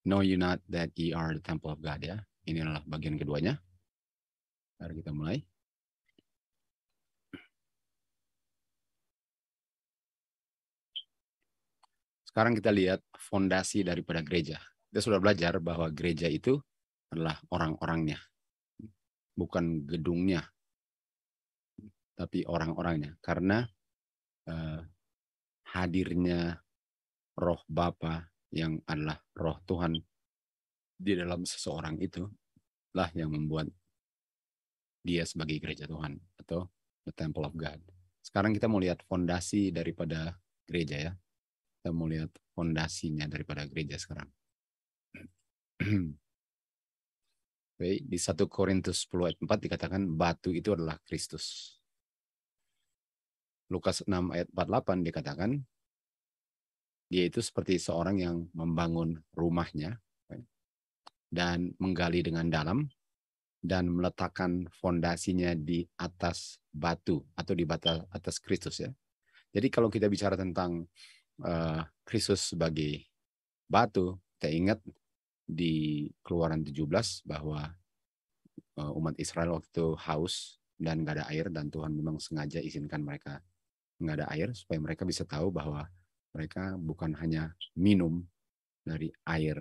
Know you not that ye are the temple of God, ya. Ini adalah bagian keduanya. Mari kita mulai. Sekarang kita lihat fondasi daripada gereja. Kita sudah belajar bahwa gereja itu adalah orang-orangnya, bukan gedungnya, tapi orang-orangnya. Karena hadirnya Roh Bapa yang adalah Roh Tuhan di dalam seseorang itu lah yang membuat dia sebagai gereja Tuhan atau the temple of God. Sekarang kita mau lihat fondasi daripada gereja, ya. Kita mau lihat fondasinya daripada gereja sekarang. Oke, di 1 Korintus 10 ayat 4 dikatakan batu itu adalah Kristus. Lukas 6 ayat 48 dikatakan dia itu seperti seorang yang membangun rumahnya dan menggali dengan dalam dan meletakkan fondasinya di atas batu atau di atas Kristus, ya. Jadi kalau kita bicara tentang Kristus sebagai batu, kita ingat di Keluaran 17 bahwa umat Israel waktu itu haus dan nggak ada air, dan Tuhan memang sengaja izinkan mereka nggak ada air supaya mereka bisa tahu bahwa mereka bukan hanya minum dari air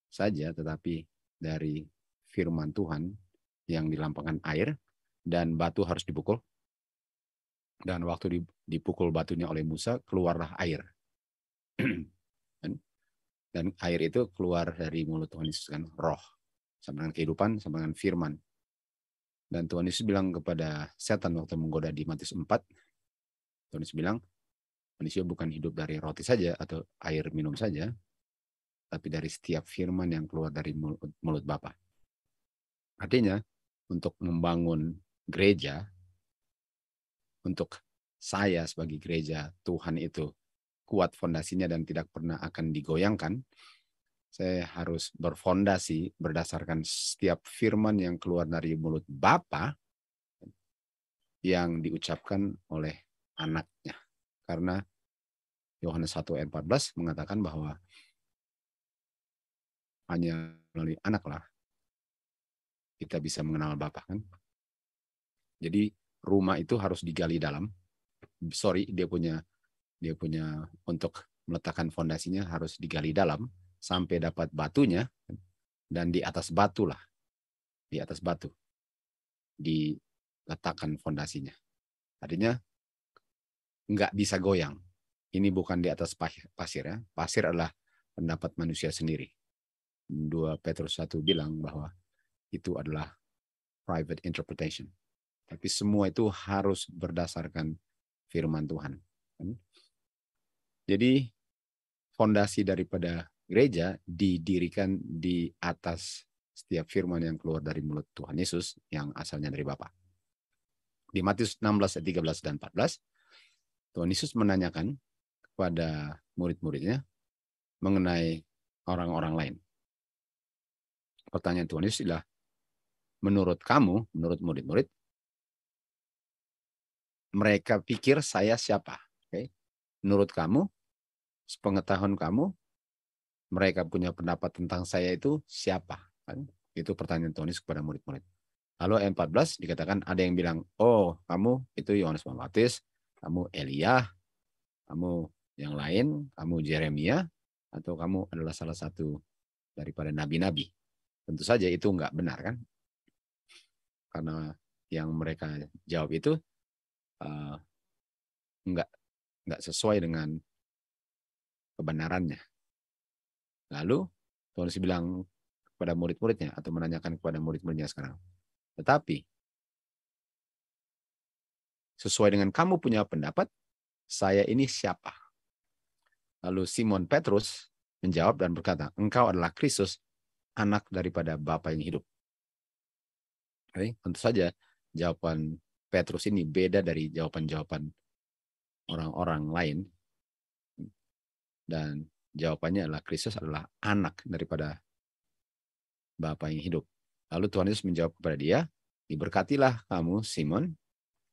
saja, tetapi dari firman Tuhan yang dilambangkan air, dan batu harus dipukul. Dan waktu dipukul batunya oleh Musa, keluarlah air. Dan air itu keluar dari mulut Tuhan Yesus, kan, roh, sama dengan kehidupan, sama dengan firman. Dan Tuhan Yesus bilang kepada setan waktu menggoda di Matius 4, Tuhan Yesus bilang, manusia bukan hidup dari roti saja atau air minum saja, tapi dari setiap firman yang keluar dari mulut Bapa. Artinya, untuk membangun gereja, untuk saya sebagai gereja Tuhan itu kuat fondasinya dan tidak pernah akan digoyangkan, saya harus berfondasi berdasarkan setiap firman yang keluar dari mulut Bapa yang diucapkan oleh anaknya. Karena Yohanes 1 ayat 14 mengatakan bahwa hanya melalui anaklah kita bisa mengenal Bapa, kan. Jadi rumah itu harus digali dalam. Dia punya untuk meletakkan fondasinya harus digali dalam sampai dapat batunya, dan di atas batu diletakkan fondasinya. Artinya nggak bisa goyang. Ini bukan di atas pasir, ya. Pasir adalah pendapat manusia sendiri. 2 Petrus 1 bilang bahwa itu adalah private interpretation. Tapi semua itu harus berdasarkan firman Tuhan. Jadi fondasi daripada gereja didirikan di atas setiap firman yang keluar dari mulut Tuhan Yesus yang asalnya dari Bapa. Di Matius 16 ayat 13 dan 14, Tuhan Yesus menanyakan kepada murid-muridnya mengenai orang-orang lain. Pertanyaan Tuhan Yesus adalah, menurut kamu, menurut murid-murid, mereka pikir saya siapa? Okay. Menurut kamu, sepengetahuan kamu, mereka punya pendapat tentang saya itu siapa? Kan? Itu pertanyaan Tuhan Yesus kepada murid-murid. Lalu ayat 14 dikatakan ada yang bilang, oh kamu itu Yohanes Pembaptis, kamu Elia, kamu yang lain, kamu Yeremia, atau kamu adalah salah satu daripada nabi-nabi. Tentu saja itu enggak benar, kan? Karena yang mereka jawab itu enggak sesuai dengan kebenarannya. Lalu Tuhan Yesus bilang kepada murid-muridnya atau menanyakan kepada murid-muridnya sekarang, tetapi sesuai dengan kamu punya pendapat, saya ini siapa? Lalu Simon Petrus menjawab dan berkata, engkau adalah Kristus, anak daripada Bapa yang hidup. Oke, tentu saja jawaban Petrus ini beda dari jawaban-jawaban orang-orang lain. Dan jawabannya adalah Kristus adalah anak daripada Bapa yang hidup. Lalu Tuhan Yesus menjawab kepada dia, diberkatilah kamu Simon,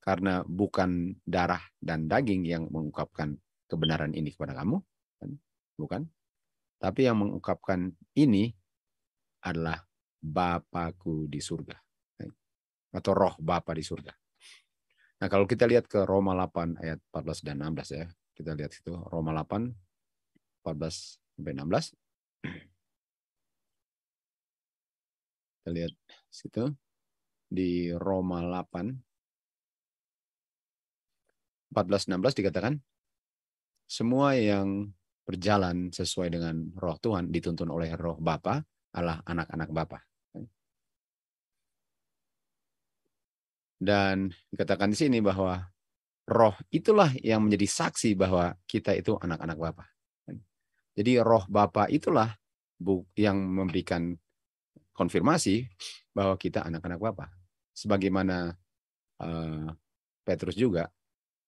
karena bukan darah dan daging yang mengungkapkan kebenaran ini kepada kamu, bukan, Tapi yang mengungkapkan ini adalah Bapakku di surga. Atau roh Bapa di surga. Nah, kalau kita lihat ke Roma 8 ayat 14 dan 16 ya. Kita lihat situ Roma 8 14 sampai 16. Kita lihat situ di Roma 8 14-16 dikatakan, semua yang berjalan sesuai dengan roh Tuhan, dituntun oleh roh Bapa, adalah anak-anak Bapa. Dan dikatakan di sini bahwa roh itulah yang menjadi saksi bahwa kita itu anak-anak Bapa. Jadi roh Bapa itulah yang memberikan konfirmasi bahwa kita anak-anak Bapa. Sebagaimana Petrus juga,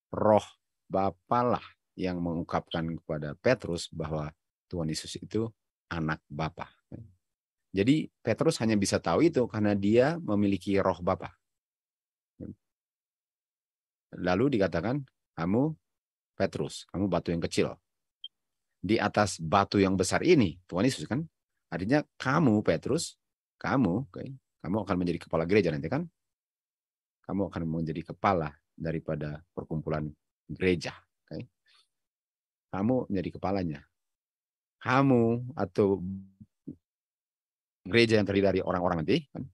roh Bapa lah yang mengungkapkan kepada Petrus bahwa Tuhan Yesus itu anak Bapa. Jadi Petrus hanya bisa tahu itu karena dia memiliki roh Bapa. Lalu dikatakan, kamu Petrus, kamu batu yang kecil. Di atas batu yang besar ini, Tuhan Yesus kan, artinya kamu Petrus, kamu akan menjadi kepala gereja nanti kan. Kamu akan menjadi kepala daripada perkumpulan gereja. Kamu menjadi kepalanya. Kamu atau gereja yang terdiri dari orang-orang nanti, kan,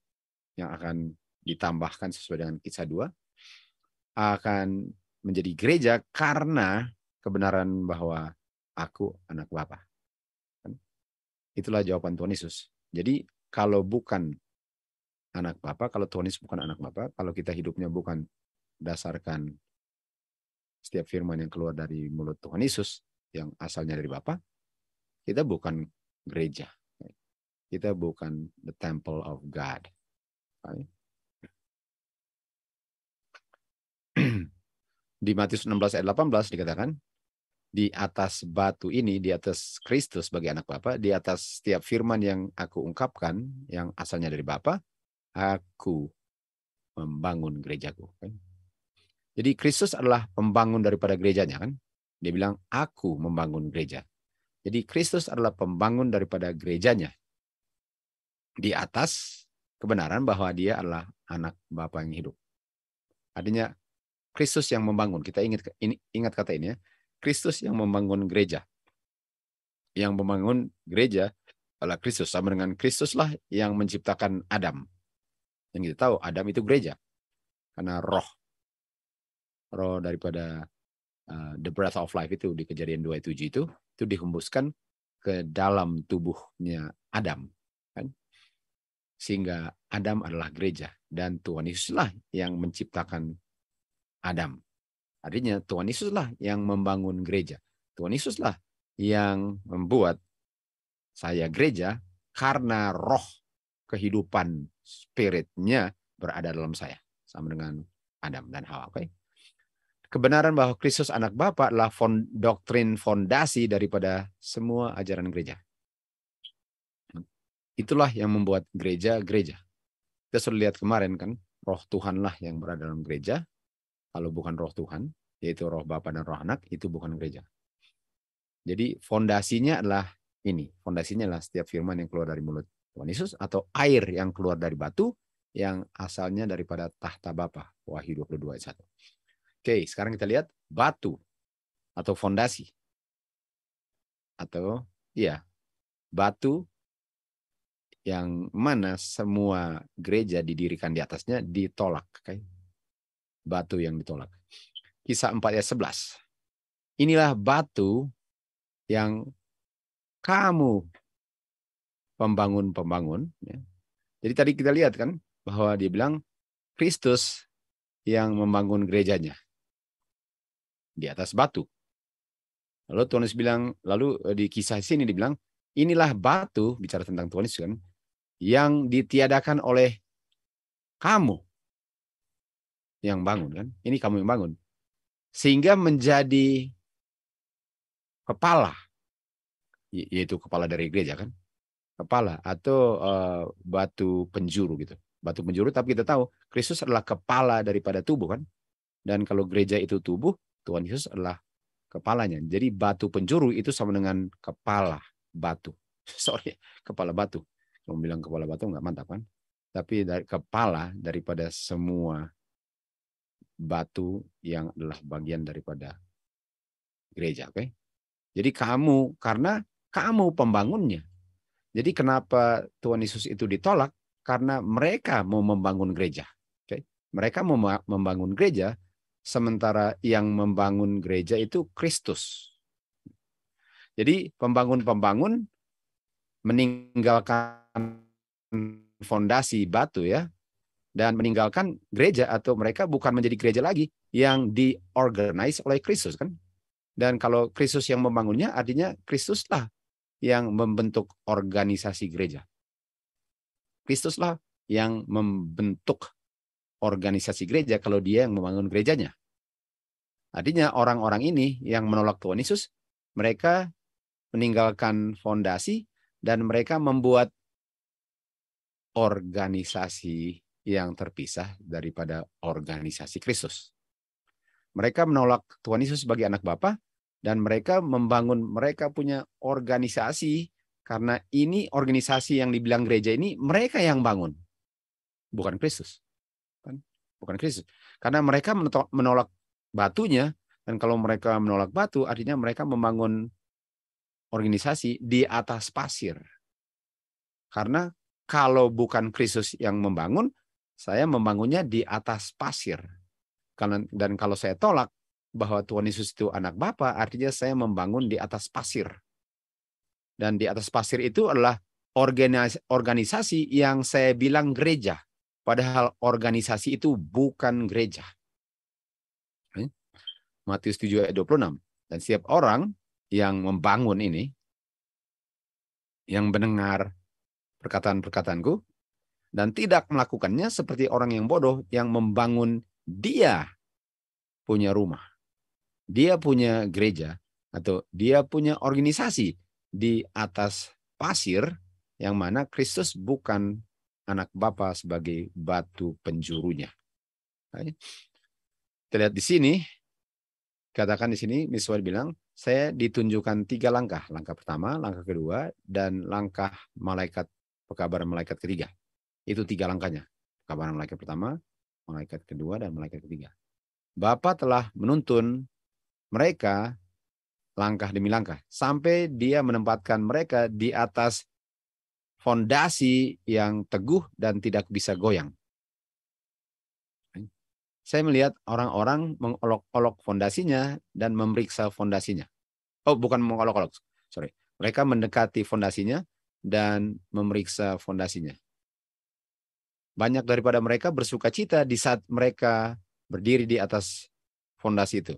yang akan ditambahkan sesuai dengan kisah 2, akan menjadi gereja karena kebenaran bahwa aku anak Bapa. Itulah jawaban Tuhan Yesus. Jadi kalau bukan anak Bapa, kalau Tuhan Yesus bukan anak Bapa, kalau kita hidupnya bukan berdasarkan setiap firman yang keluar dari mulut Tuhan Yesus yang asalnya dari Bapa, kita bukan gereja. Kita bukan the temple of God. Di Matius 16 ayat 18 dikatakan, di atas batu ini, di atas Kristus sebagai anak Bapa, di atas setiap firman yang aku ungkapkan, yang asalnya dari Bapa, aku membangun gerejaku. Jadi Kristus adalah pembangun daripada gerejanya kan. Dia bilang, aku membangun gereja. Jadi Kristus adalah pembangun daripada gerejanya. Di atas kebenaran bahwa dia adalah anak Bapa yang hidup. Artinya Kristus yang membangun. Kita ingat kata ini ya. Kristus yang membangun gereja. Yang membangun gereja adalah Kristus. Sama dengan Kristus lah yang menciptakan Adam. Yang kita tahu Adam itu gereja. Karena roh daripada the breath of life itu di Kejadian 2:7 itu dihembuskan ke dalam tubuhnya Adam. Kan? Sehingga Adam adalah gereja. Dan Tuhan Yesuslah yang menciptakan Adam. Artinya Tuhan Yesuslah yang membangun gereja. Tuhan Yesuslah yang membuat saya gereja karena roh kehidupan spiritnya berada dalam saya. Sama dengan Adam dan Hawa. Okay? Kebenaran bahwa Kristus anak Bapa adalah doktrin fondasi daripada semua ajaran gereja. Itulah yang membuat gereja-gereja. Kita sudah lihat kemarin kan, roh Tuhanlah yang berada dalam gereja. Kalau bukan roh Tuhan, yaitu roh Bapa dan roh Anak, itu bukan gereja. Jadi fondasinya adalah ini. Fondasinya adalah setiap firman yang keluar dari mulut Tuhan Yesus atau air yang keluar dari batu yang asalnya daripada tahta Bapa. Wahyu 22 ayat 1. Oke, sekarang kita lihat batu atau fondasi. Atau ya, batu yang mana semua gereja didirikan di atasnya ditolak. Okay? Batu yang ditolak. Kisah 4 ayat 11. Inilah batu yang kamu pembangun-pembangun. Ya. Jadi tadi kita lihat kan bahwa dia bilang Kristus yang membangun gerejanya di atas batu. Lalu Tuhan Yesus bilang, lalu di kisah sini dibilang, inilah batu, bicara tentang Tuhan Yesus kan, yang ditiadakan oleh kamu yang bangun kan. Ini kamu yang bangun. Sehingga menjadi kepala, yaitu kepala dari gereja kan. Kepala atau batu penjuru gitu. Batu penjuru, tapi kita tahu Kristus adalah kepala daripada tubuh kan. Dan kalau gereja itu tubuh, Tuhan Yesus adalah kepalanya. Jadi batu penjuru itu sama dengan kepala batu. Sorry, kepala batu. Kalau bilang kepala batu nggak mantap kan? Tapi dari kepala daripada semua batu yang adalah bagian daripada gereja. Oke? Jadi karena kamu pembangunnya. Jadi kenapa Tuhan Yesus itu ditolak? Karena mereka mau membangun gereja. Oke? Mereka mau membangun gereja, sementara yang membangun gereja itu Kristus. Jadi pembangun-pembangun meninggalkan fondasi batu ya, dan meninggalkan gereja, atau mereka bukan menjadi gereja lagi yang diorganize oleh Kristus kan. Dan kalau Kristus yang membangunnya, artinya Kristuslah yang membentuk organisasi gereja. Kristuslah yang membentuk organisasi gereja kalau dia yang membangun gerejanya. Artinya orang-orang ini yang menolak Tuhan Yesus, mereka meninggalkan fondasi dan mereka membuat organisasi yang terpisah daripada organisasi Kristus. Mereka menolak Tuhan Yesus sebagai anak Bapa dan mereka mereka punya organisasi, karena ini organisasi yang dibilang gereja ini mereka yang bangun, bukan Kristus. Bukan Kristus. Karena mereka menolak batunya, dan kalau mereka menolak batu artinya mereka membangun organisasi di atas pasir. Karena kalau bukan Kristus yang membangun, saya membangunnya di atas pasir. Dan kalau saya tolak bahwa Tuhan Yesus itu anak Bapa, artinya saya membangun di atas pasir. Dan di atas pasir itu adalah organisasi yang saya bilang gereja. Padahal organisasi itu bukan gereja. Matius 7 ayat 26. Dan setiap orang yang membangun ini, yang mendengar perkataan-perkataanku dan tidak melakukannya, seperti orang yang bodoh yang membangun dia punya rumah, dia punya gereja, atau dia punya organisasi di atas pasir, yang mana Kristus bukan anak Bapa sebagai batu penjurunya. Kita lihat di sini, katakan di sini, Miswar bilang, saya ditunjukkan 3 langkah. Langkah pertama, langkah kedua, dan langkah pekabaran malaikat ketiga. Itu 3 langkahnya. Pekabaran malaikat pertama, malaikat kedua, dan malaikat ketiga. Bapa telah menuntun mereka langkah demi langkah, sampai dia menempatkan mereka di atas fondasi yang teguh dan tidak bisa goyang. Saya melihat orang-orang mengolok-olok fondasinya dan memeriksa fondasinya. Oh, bukan mengolok-olok. Sorry. Mereka mendekati fondasinya dan memeriksa fondasinya. Banyak daripada mereka bersuka cita di saat mereka berdiri di atas fondasi itu.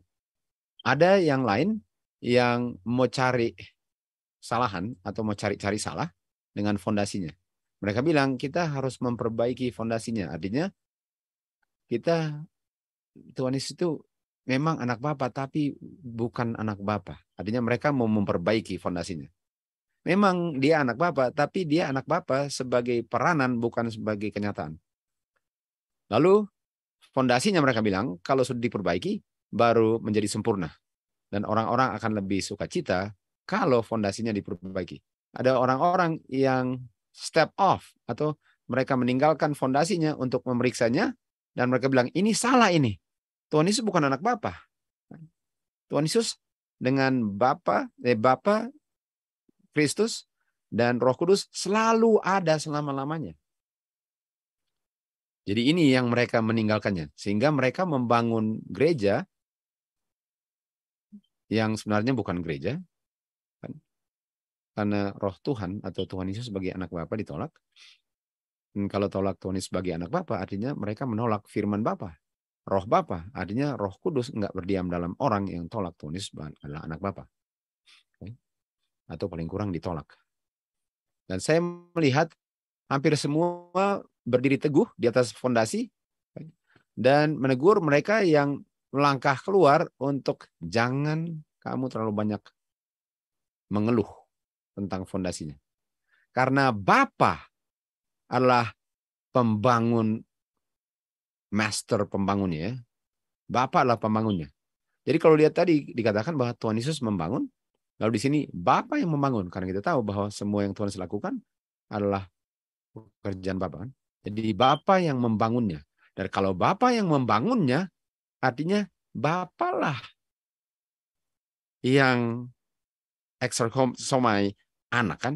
Ada yang lain yang mau cari kesalahan atau mau cari-cari salah dengan fondasinya. Mereka bilang kita harus memperbaiki fondasinya. Artinya kita, Tuhan Yesus itu memang anak Bapa tapi bukan anak Bapa. Artinya mereka mau memperbaiki fondasinya. Memang dia anak Bapa, tapi dia anak Bapa sebagai peranan, bukan sebagai kenyataan. Lalu fondasinya mereka bilang kalau sudah diperbaiki baru menjadi sempurna. Dan orang-orang akan lebih sukacita kalau fondasinya diperbaiki. Ada orang-orang yang step off atau mereka meninggalkan fondasinya untuk memeriksanya, dan mereka bilang ini salah ini. Tuhan Yesus bukan anak Bapa. Tuhan Yesus dengan Bapa Kristus dan Roh Kudus selalu ada selama-lamanya. Jadi ini yang mereka meninggalkannya, sehingga mereka membangun gereja yang sebenarnya bukan gereja, kan? Karena Roh Tuhan atau Tuhan Yesus sebagai anak Bapa ditolak. Dan kalau tolak Tuhan Yesus sebagai anak Bapa, artinya mereka menolak firman Bapa. Roh Bapa, artinya Roh Kudus enggak berdiam dalam orang yang tolak Tuhan Yesus adalah anak Bapa. Atau paling kurang ditolak. Dan saya melihat hampir semua berdiri teguh di atas fondasi dan menegur mereka yang melangkah keluar untuk jangan kamu terlalu banyak mengeluh tentang fondasinya. Karena Bapa adalah pembangun, master pembangunnya. Ya. Bapa adalah pembangunnya. Jadi kalau lihat tadi dikatakan bahwa Tuhan Yesus membangun, Lalu di sini Bapa yang membangun, karena kita tahu bahwa semua yang Tuhan lakukan adalah pekerjaan Bapa kan. Jadi Bapa yang membangunnya. Dan kalau Bapa yang membangunnya, artinya Bapa lah yang exorcomai anak kan.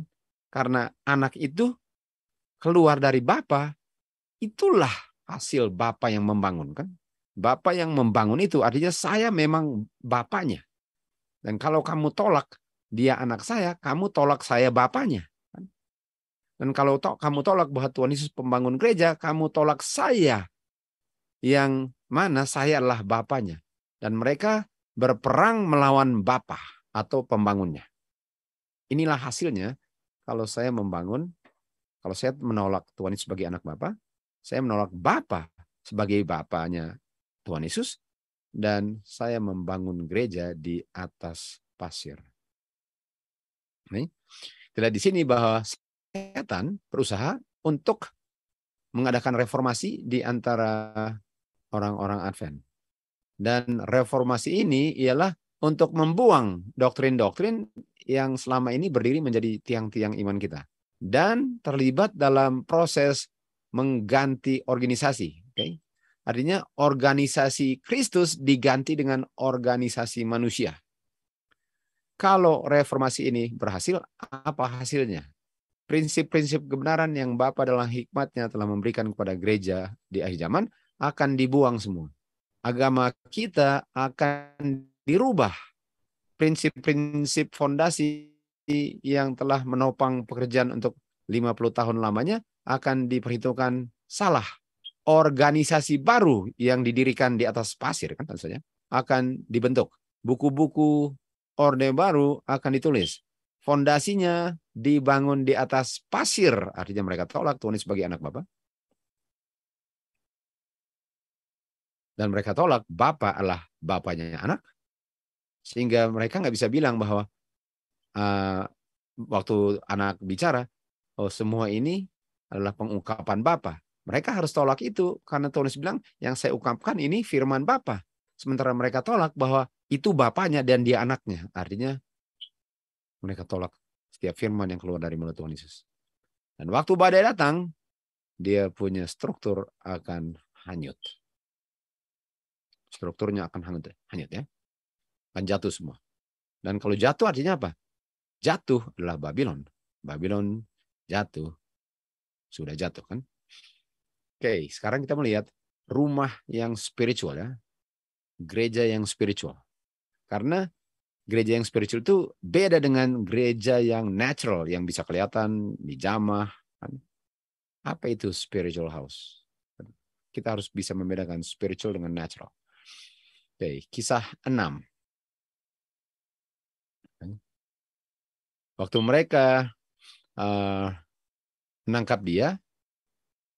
Karena anak itu keluar dari Bapa, itulah hasil Bapa yang membangun kan. Bapa yang membangun itu artinya saya memang Bapanya. Dan kalau kamu tolak dia anak saya, kamu tolak saya Bapanya. Dan kalau kamu tolak bahwa Tuhan Yesus pembangun gereja, kamu tolak saya yang mana saya adalah Bapanya. Dan mereka berperang melawan Bapa atau pembangunnya. Inilah hasilnya kalau saya membangun, kalau saya menolak Tuhan Yesus sebagai anak Bapa, saya menolak Bapa sebagai Bapanya Tuhan Yesus, dan saya membangun gereja di atas pasir. Nih, terlihat di sini bahwa setan berusaha untuk mengadakan reformasi di antara orang-orang Advent. Dan reformasi ini ialah untuk membuang doktrin-doktrin yang selama ini berdiri menjadi tiang-tiang iman kita. Dan terlibat dalam proses mengganti organisasi. Okay? Artinya organisasi Kristus diganti dengan organisasi manusia. Kalau reformasi ini berhasil, apa hasilnya? Prinsip-prinsip kebenaran yang Bapa dalam hikmatnya telah memberikan kepada gereja di akhir zaman akan dibuang semua. Agama kita akan dirubah. Prinsip-prinsip fondasi yang telah menopang pekerjaan untuk 50 tahun lamanya akan diperhitungkan salah. Organisasi baru yang didirikan di atas pasir kan tentunya akan dibentuk. Buku-buku orde baru akan ditulis. Fondasinya dibangun di atas pasir, artinya mereka tolak Tuhan sebagai anak Bapa. Dan mereka tolak Bapa adalah Bapanya anak. Sehingga mereka nggak bisa bilang bahwa waktu anak bicara, oh semua ini adalah pengungkapan Bapa. Mereka harus tolak itu karena Tuhan bilang yang saya ungkapkan ini firman Bapa. Sementara mereka tolak bahwa itu Bapanya dan dia anaknya. Artinya mereka tolak setiap firman yang keluar dari mulut Tuhan Yesus. Dan waktu badai datang, dia punya struktur akan hanyut. Strukturnya akan hanyut ya. Akan jatuh semua. Dan kalau jatuh artinya apa? Jatuh adalah Babylon. Babylon jatuh. Sudah jatuh kan? Oke, sekarang kita melihat rumah yang spiritual ya. Gereja yang spiritual. Karena gereja yang spiritual itu beda dengan gereja yang natural, yang bisa kelihatan, dijamah. Apa itu spiritual house? Kita harus bisa membedakan spiritual dengan natural. Oke, kisah 6. Waktu mereka menangkap dia,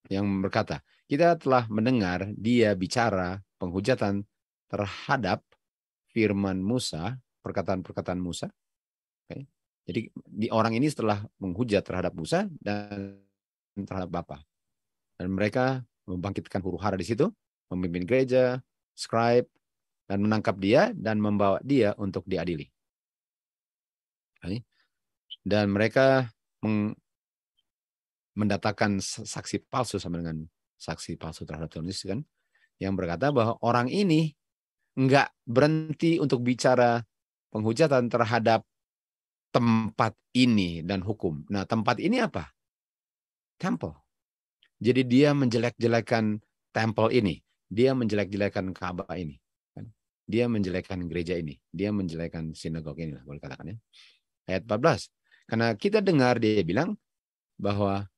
yang berkata, kita telah mendengar dia bicara penghujatan terhadap firman Musa, perkataan-perkataan Musa. Okay. Jadi orang ini setelah menghujat terhadap Musa dan terhadap Bapa. Dan mereka membangkitkan huru-hara di situ, memimpin gereja, scribe, dan menangkap dia dan membawa dia untuk diadili. Okay. Dan mereka mendatangkan saksi palsu sama dengan saksi palsu terhadap Tuhan Yesus kan, yang berkata bahwa orang ini enggak berhenti untuk bicara penghujatan terhadap tempat ini dan hukum. Nah, tempat ini apa? Temple. Jadi dia menjelek-jelekan temple ini. Dia menjelek-jelekan Ka'bah ini. Dia menjelekkan gereja ini. Dia menjelekkan sinagog ini, boleh katakan ya. Ayat 14. Karena kita dengar dia bilang bahwa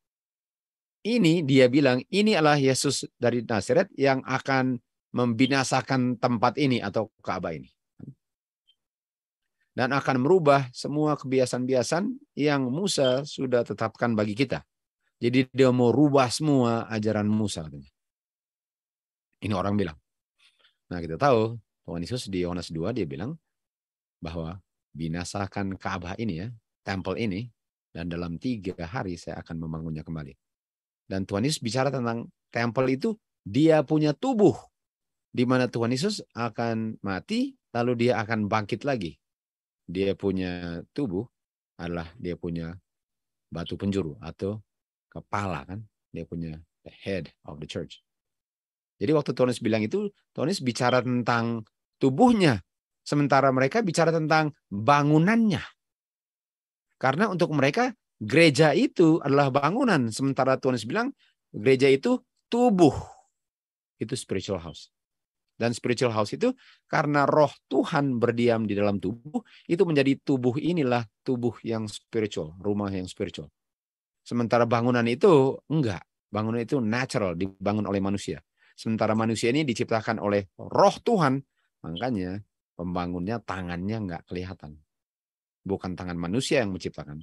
ini dia bilang ini adalah Yesus dari Nazaret yang akan membinasakan tempat ini atau Ka'bah ini. Dan akan merubah semua kebiasaan-kebiasaan yang Musa sudah tetapkan bagi kita. Jadi dia mau rubah semua ajaran Musa katanya. Ini orang bilang. Nah kita tahu Tuhan Yesus di Yohanes 2 dia bilang bahwa binasakan Ka'bah ini ya, temple ini, dan dalam 3 hari saya akan membangunnya kembali. Dan Tuhan Yesus bicara tentang temple itu dia punya tubuh di mana Tuhan Yesus akan mati lalu dia akan bangkit lagi. dia punya tubuh adalah dia punya batu penjuru atau kepala kan. Dia punya the head of the church. Jadi waktu Tuhan Yesus bilang itu, Tuhan Yesus bicara tentang tubuhnya. Sementara mereka bicara tentang bangunannya. Karena untuk mereka gereja itu adalah bangunan. Sementara Tuhan Yesus bilang gereja itu tubuh. Itu spiritual house. Dan spiritual house itu karena roh Tuhan berdiam di dalam tubuh, itu menjadi tubuh inilah tubuh yang spiritual, rumah yang spiritual. Sementara bangunan itu enggak. Bangunan itu natural, dibangun oleh manusia. Sementara manusia ini diciptakan oleh roh Tuhan, makanya pembangunnya tangannya enggak kelihatan. Bukan tangan manusia yang menciptakan.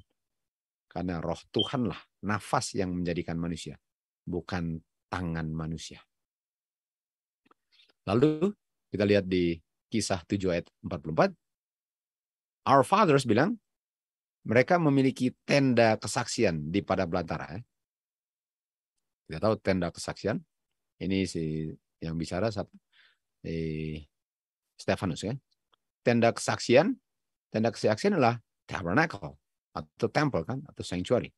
Karena roh Tuhanlah, nafas yang menjadikan manusia. Bukan tangan manusia. Lalu kita lihat di Kisah 7 ayat 44. Our fathers bilang, mereka memiliki tenda kesaksian di padang belantara. Kita tahu tenda kesaksian. Ini si yang bicara siapa? Stefanus kan. Tenda kesaksian adalah tabernacle atau temple kan, atau sanctuary.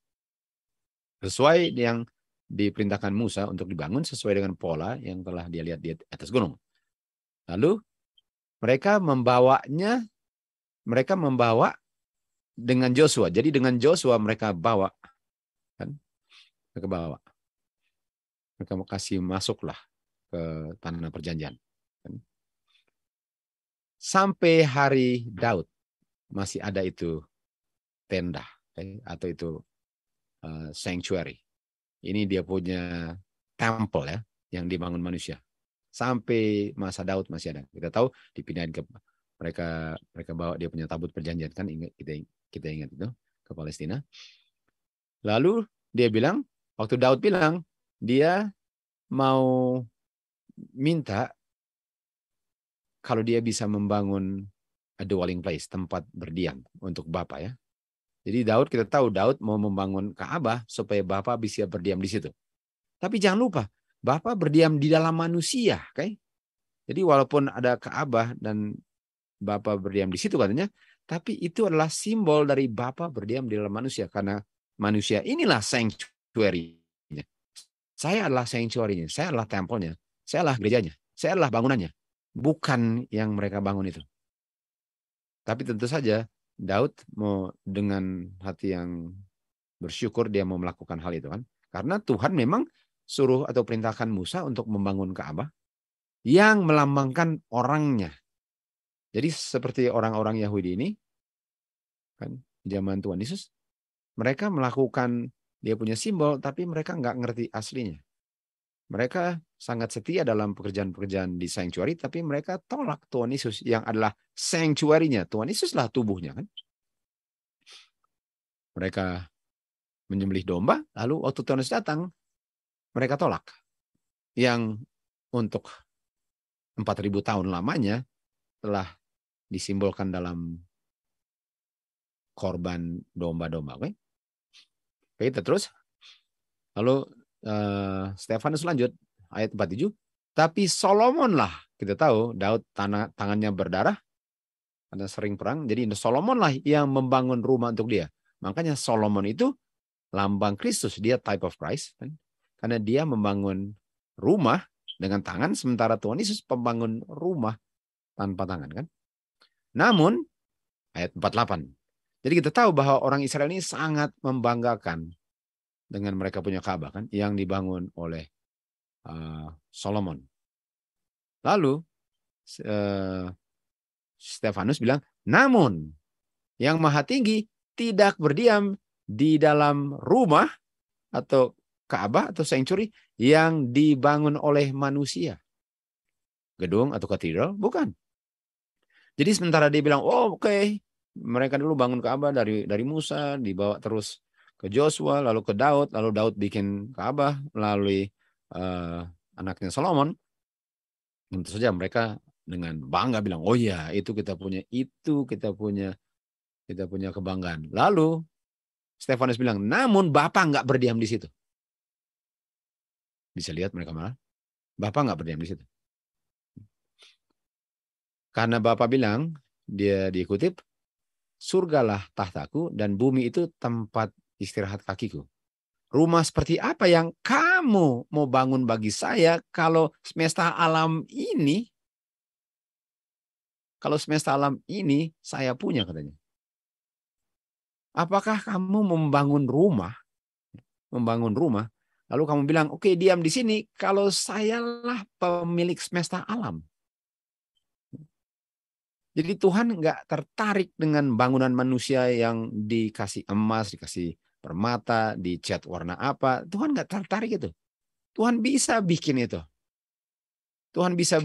Sesuai yang diperintahkan Musa untuk dibangun sesuai dengan pola yang telah dia lihat di atas gunung. Lalu mereka membawa dengan Joshua. Jadi dengan Joshua mereka bawa kan? Mereka bawa. Mereka mau kasih masuklah ke tanah perjanjian. Kan? Sampai hari Daud masih ada itu tenda atau itu sanctuary. Ini dia punya temple ya yang dibangun manusia. Sampai masa Daud masih ada. Kita tahu dipindahin ke mereka bawa dia punya tabut perjanjian kan, kita ingat itu ke Palestina. Lalu dia bilang, waktu Daud bilang dia mau minta kalau dia bisa membangun a dwelling place, tempat berdiam untuk Bapa ya. Jadi kita tahu Daud mau membangun Ka'bah supaya Bapa bisa berdiam di situ. Tapi jangan lupa, Bapa berdiam di dalam manusia, okay? Jadi walaupun ada Ka'bah dan Bapa berdiam di situ katanya, tapi itu adalah simbol dari Bapa berdiam di dalam manusia karena manusia inilah sanctuary-nya. Saya adalah sanctuary-nya, saya adalah tempelnya, saya adalah gerejanya, saya adalah bangunannya, bukan yang mereka bangun itu. Tapi tentu saja Daud mau dengan hati yang bersyukur dia mau melakukan hal itu kan. Karena Tuhan memang suruh atau perintahkan Musa untuk membangun Ka'bah yang melambangkan orangnya. Jadi seperti orang-orang Yahudi ini kan zaman Tuhan Yesus, mereka melakukan dia punya simbol tapi mereka nggak ngerti aslinya. Mereka sangat setia dalam pekerjaan-pekerjaan di sanctuary, tapi mereka tolak Tuhan Yesus yang adalah sanctuary-nya. Tuhan Yesuslah tubuhnya kan. Mereka menyembelih domba, lalu waktu Tuhan Yesus datang, mereka tolak. Yang untuk 4.000 tahun lamanya telah disimbolkan dalam korban domba-domba. Oke, kita terus. Lalu Stefanus lanjut ayat 47. Tapi Solomon lah, kita tahu Daud tangannya berdarah karena sering perang. Jadi Solomon lah yang membangun rumah untuk dia. Makanya Solomon itu lambang Kristus, dia type of Christ. Kan? Karena dia membangun rumah dengan tangan, sementara Tuhan Yesus pembangun rumah tanpa tangan. Kan? Namun, ayat 48. Jadi kita tahu bahwa orang Israel ini sangat membanggakan dengan mereka punya Ka'bah kan, yang dibangun oleh Solomon. Lalu Stefanus bilang, namun yang Maha Tinggi tidak berdiam di dalam rumah atau Ka'bah atau sanctuary yang dibangun oleh manusia. Gedung atau katedral, bukan. Jadi sementara dia bilang, oh oke, mereka dulu bangun Ka'bah dari Musa, dibawa terus ke Joshua, lalu ke Daud, lalu Daud bikin Ka'bah melalui anaknya Solomon. Tentu saja mereka dengan bangga bilang, oh ya itu kita punya kebanggaan. Lalu Stefanus bilang, namun Bapak nggak berdiam di situ. Bisa lihat mereka malah, Bapak nggak berdiam di situ. Karena Bapak bilang, dia dikutip, surgalah tahtaku dan bumi itu tempat istirahat kakiku. Rumah seperti apa yang kamu mau bangun bagi saya kalau semesta alam ini saya punya, katanya. Apakah kamu membangun rumah, lalu kamu bilang, oke, diam di sini kalau sayalah pemilik semesta alam. Jadi Tuhan nggak tertarik dengan bangunan manusia yang dikasih emas, dikasih permata, dicat warna apa. Tuhan nggak tertarik itu. Tuhan bisa bikin itu. Tuhan bisa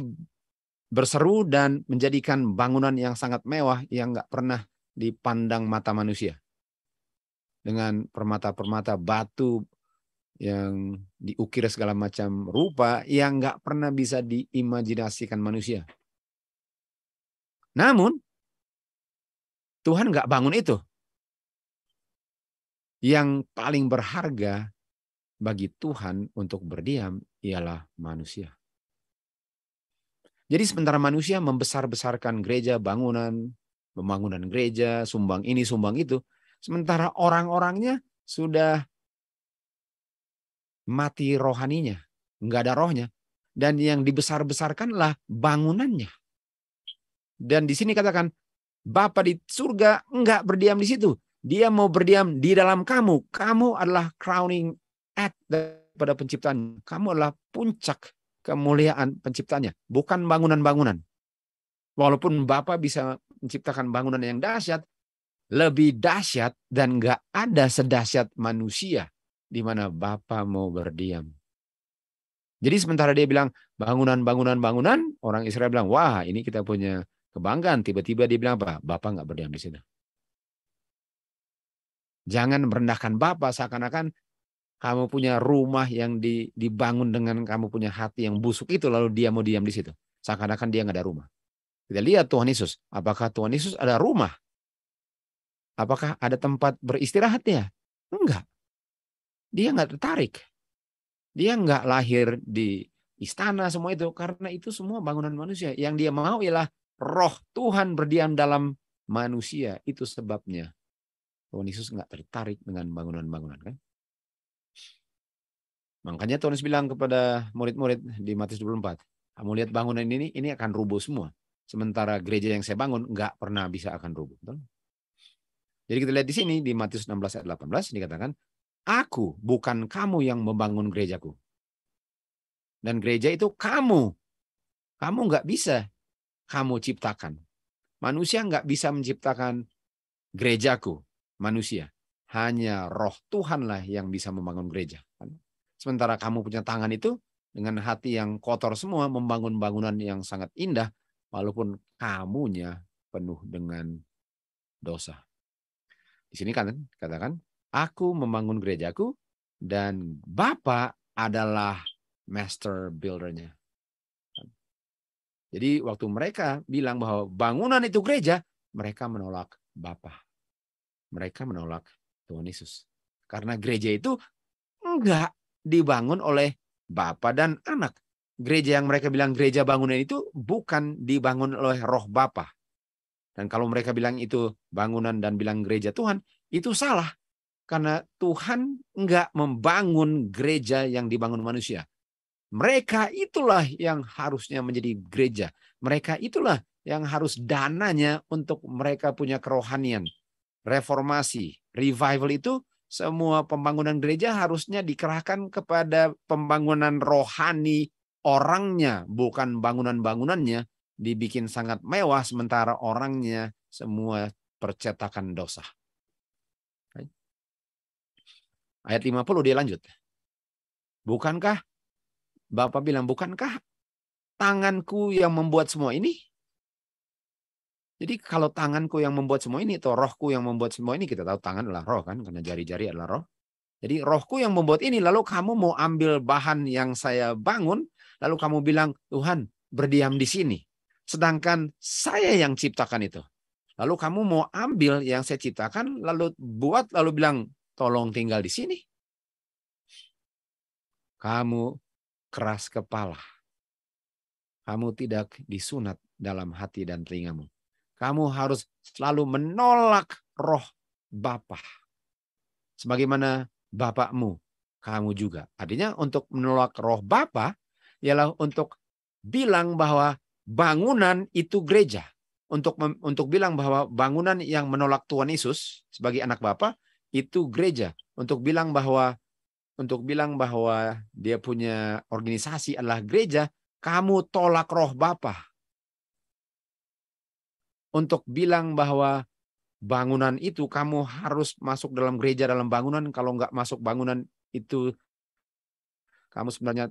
berseru dan menjadikan bangunan yang sangat mewah yang nggak pernah dipandang mata manusia. Dengan permata-permata batu yang diukir segala macam rupa yang nggak pernah bisa diimajinasikan manusia. Namun, Tuhan nggak bangun itu. Yang paling berharga bagi Tuhan untuk berdiam ialah manusia. Jadi sementara manusia membesar-besarkan gereja, pembangunan gereja, sumbang ini, sumbang itu, sementara orang-orangnya sudah mati rohaninya, nggak ada rohnya. Dan yang dibesar-besarkanlah bangunannya. Dan di sini katakan, Bapa di surga enggak berdiam di situ. Dia mau berdiam di dalam kamu. Kamu adalah crowning act daripada penciptaan. Kamu adalah puncak kemuliaan penciptanya. Bukan bangunan-bangunan. Walaupun Bapa bisa menciptakan bangunan yang dahsyat, lebih dahsyat dan enggak ada sedahsyat manusia di mana Bapa mau berdiam. Jadi sementara dia bilang bangunan, orang Israel bilang, wah ini kita punya kebanggaan. Tiba-tiba dia bilang apa? Bapak nggak berdiam di situ. Jangan merendahkan Bapak seakan-akan kamu punya rumah yang dibangun dengan kamu punya hati yang busuk itu, lalu dia mau diam di situ. Seakan-akan dia nggak ada rumah. Kita lihat Tuhan Yesus. Apakah Tuhan Yesus ada rumah? Apakah ada tempat beristirahatnya? Enggak. Dia nggak tertarik. Dia nggak lahir di istana semua itu. Karena itu semua bangunan manusia. Yang dia mau ialah roh Tuhan berdiam dalam manusia. Itu sebabnya Tuhan Yesus nggak tertarik dengan bangunan-bangunan, kan? Makanya Tuhan Yesus bilang kepada murid-murid di Matius 24, kamu lihat bangunan ini akan rubuh semua. Sementara gereja yang saya bangun nggak pernah bisa akan rubuh. Betul? Jadi kita lihat di sini di Matius 16 ayat 18 dikatakan, aku bukan kamu yang membangun gerejaku. Dan gereja itu kamu. Kamu nggak bisa kamu ciptakan. Manusia nggak bisa menciptakan gerejaku. Manusia. Hanya roh Tuhanlah yang bisa membangun gereja. Sementara kamu punya tangan itu dengan hati yang kotor semua membangun bangunan yang sangat indah walaupun kamunya penuh dengan dosa. Di sini kan katakan, aku membangun gerejaku dan Bapa adalah master builder-nya. Jadi waktu mereka bilang bahwa bangunan itu gereja, mereka menolak Bapa. Mereka menolak Tuhan Yesus. Karena gereja itu enggak dibangun oleh Bapa dan Anak. Gereja yang mereka bilang gereja bangunan itu bukan dibangun oleh roh Bapa. Dan kalau mereka bilang itu bangunan dan bilang gereja Tuhan, itu salah. Karena Tuhan enggak membangun gereja yang dibangun manusia. Mereka itulah yang harusnya menjadi gereja. Mereka itulah yang harus dananya untuk mereka punya kerohanian. Reformasi, revival itu semua pembangunan gereja harusnya dikerahkan kepada pembangunan rohani orangnya, bukan bangunan-bangunannya dibikin sangat mewah sementara orangnya semua percetakan dosa. Ayat 50 dia lanjut. Bukankah Bapak bilang, bukankah tanganku yang membuat semua ini? Jadi kalau tanganku yang membuat semua ini, atau rohku yang membuat semua ini, kita tahu tangan adalah roh kan, karena jari-jari adalah roh. Jadi rohku yang membuat ini, lalu kamu mau ambil bahan yang saya bangun, lalu kamu bilang, Tuhan berdiam di sini. Sedangkan saya yang ciptakan itu. Lalu kamu mau ambil yang saya ciptakan, lalu buat, lalu bilang, tolong tinggal di sini. Kamu keras kepala. Kamu tidak disunat dalam hati dan telingamu. Kamu harus selalu menolak roh Bapa. Sebagaimana Bapakmu, kamu juga. Artinya untuk menolak roh Bapa ialah untuk bilang bahwa bangunan itu gereja. Untuk bilang bahwa bangunan yang menolak Tuhan Yesus sebagai anak Bapa itu gereja. Untuk bilang bahwa dia punya organisasi adalah gereja, kamu tolak roh Bapa. Untuk bilang bahwa bangunan itu kamu harus masuk dalam gereja, dalam bangunan, kalau nggak masuk bangunan itu kamu sebenarnya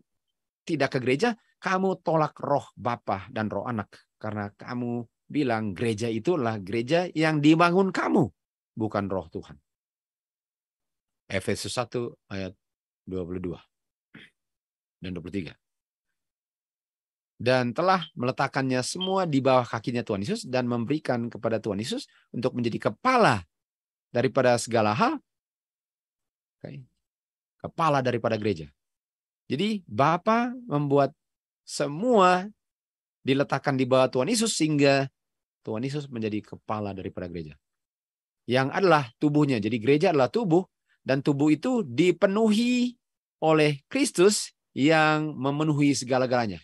tidak ke gereja, kamu tolak roh Bapa dan roh Anak. Karena kamu bilang gereja itulah gereja yang dibangun kamu, bukan roh Tuhan. Efesus 1 ayat 22 dan 23. Dan telah meletakkannya semua di bawah kakinya Tuhan Yesus dan memberikan kepada Tuhan Yesus untuk menjadi kepala daripada segala hal. Kepala daripada gereja. Jadi Bapa membuat semua diletakkan di bawah Tuhan Yesus sehingga Tuhan Yesus menjadi kepala daripada gereja. Yang adalah tubuhnya. Jadi gereja adalah tubuh dan tubuh itu dipenuhi oleh Kristus yang memenuhi segala-galanya.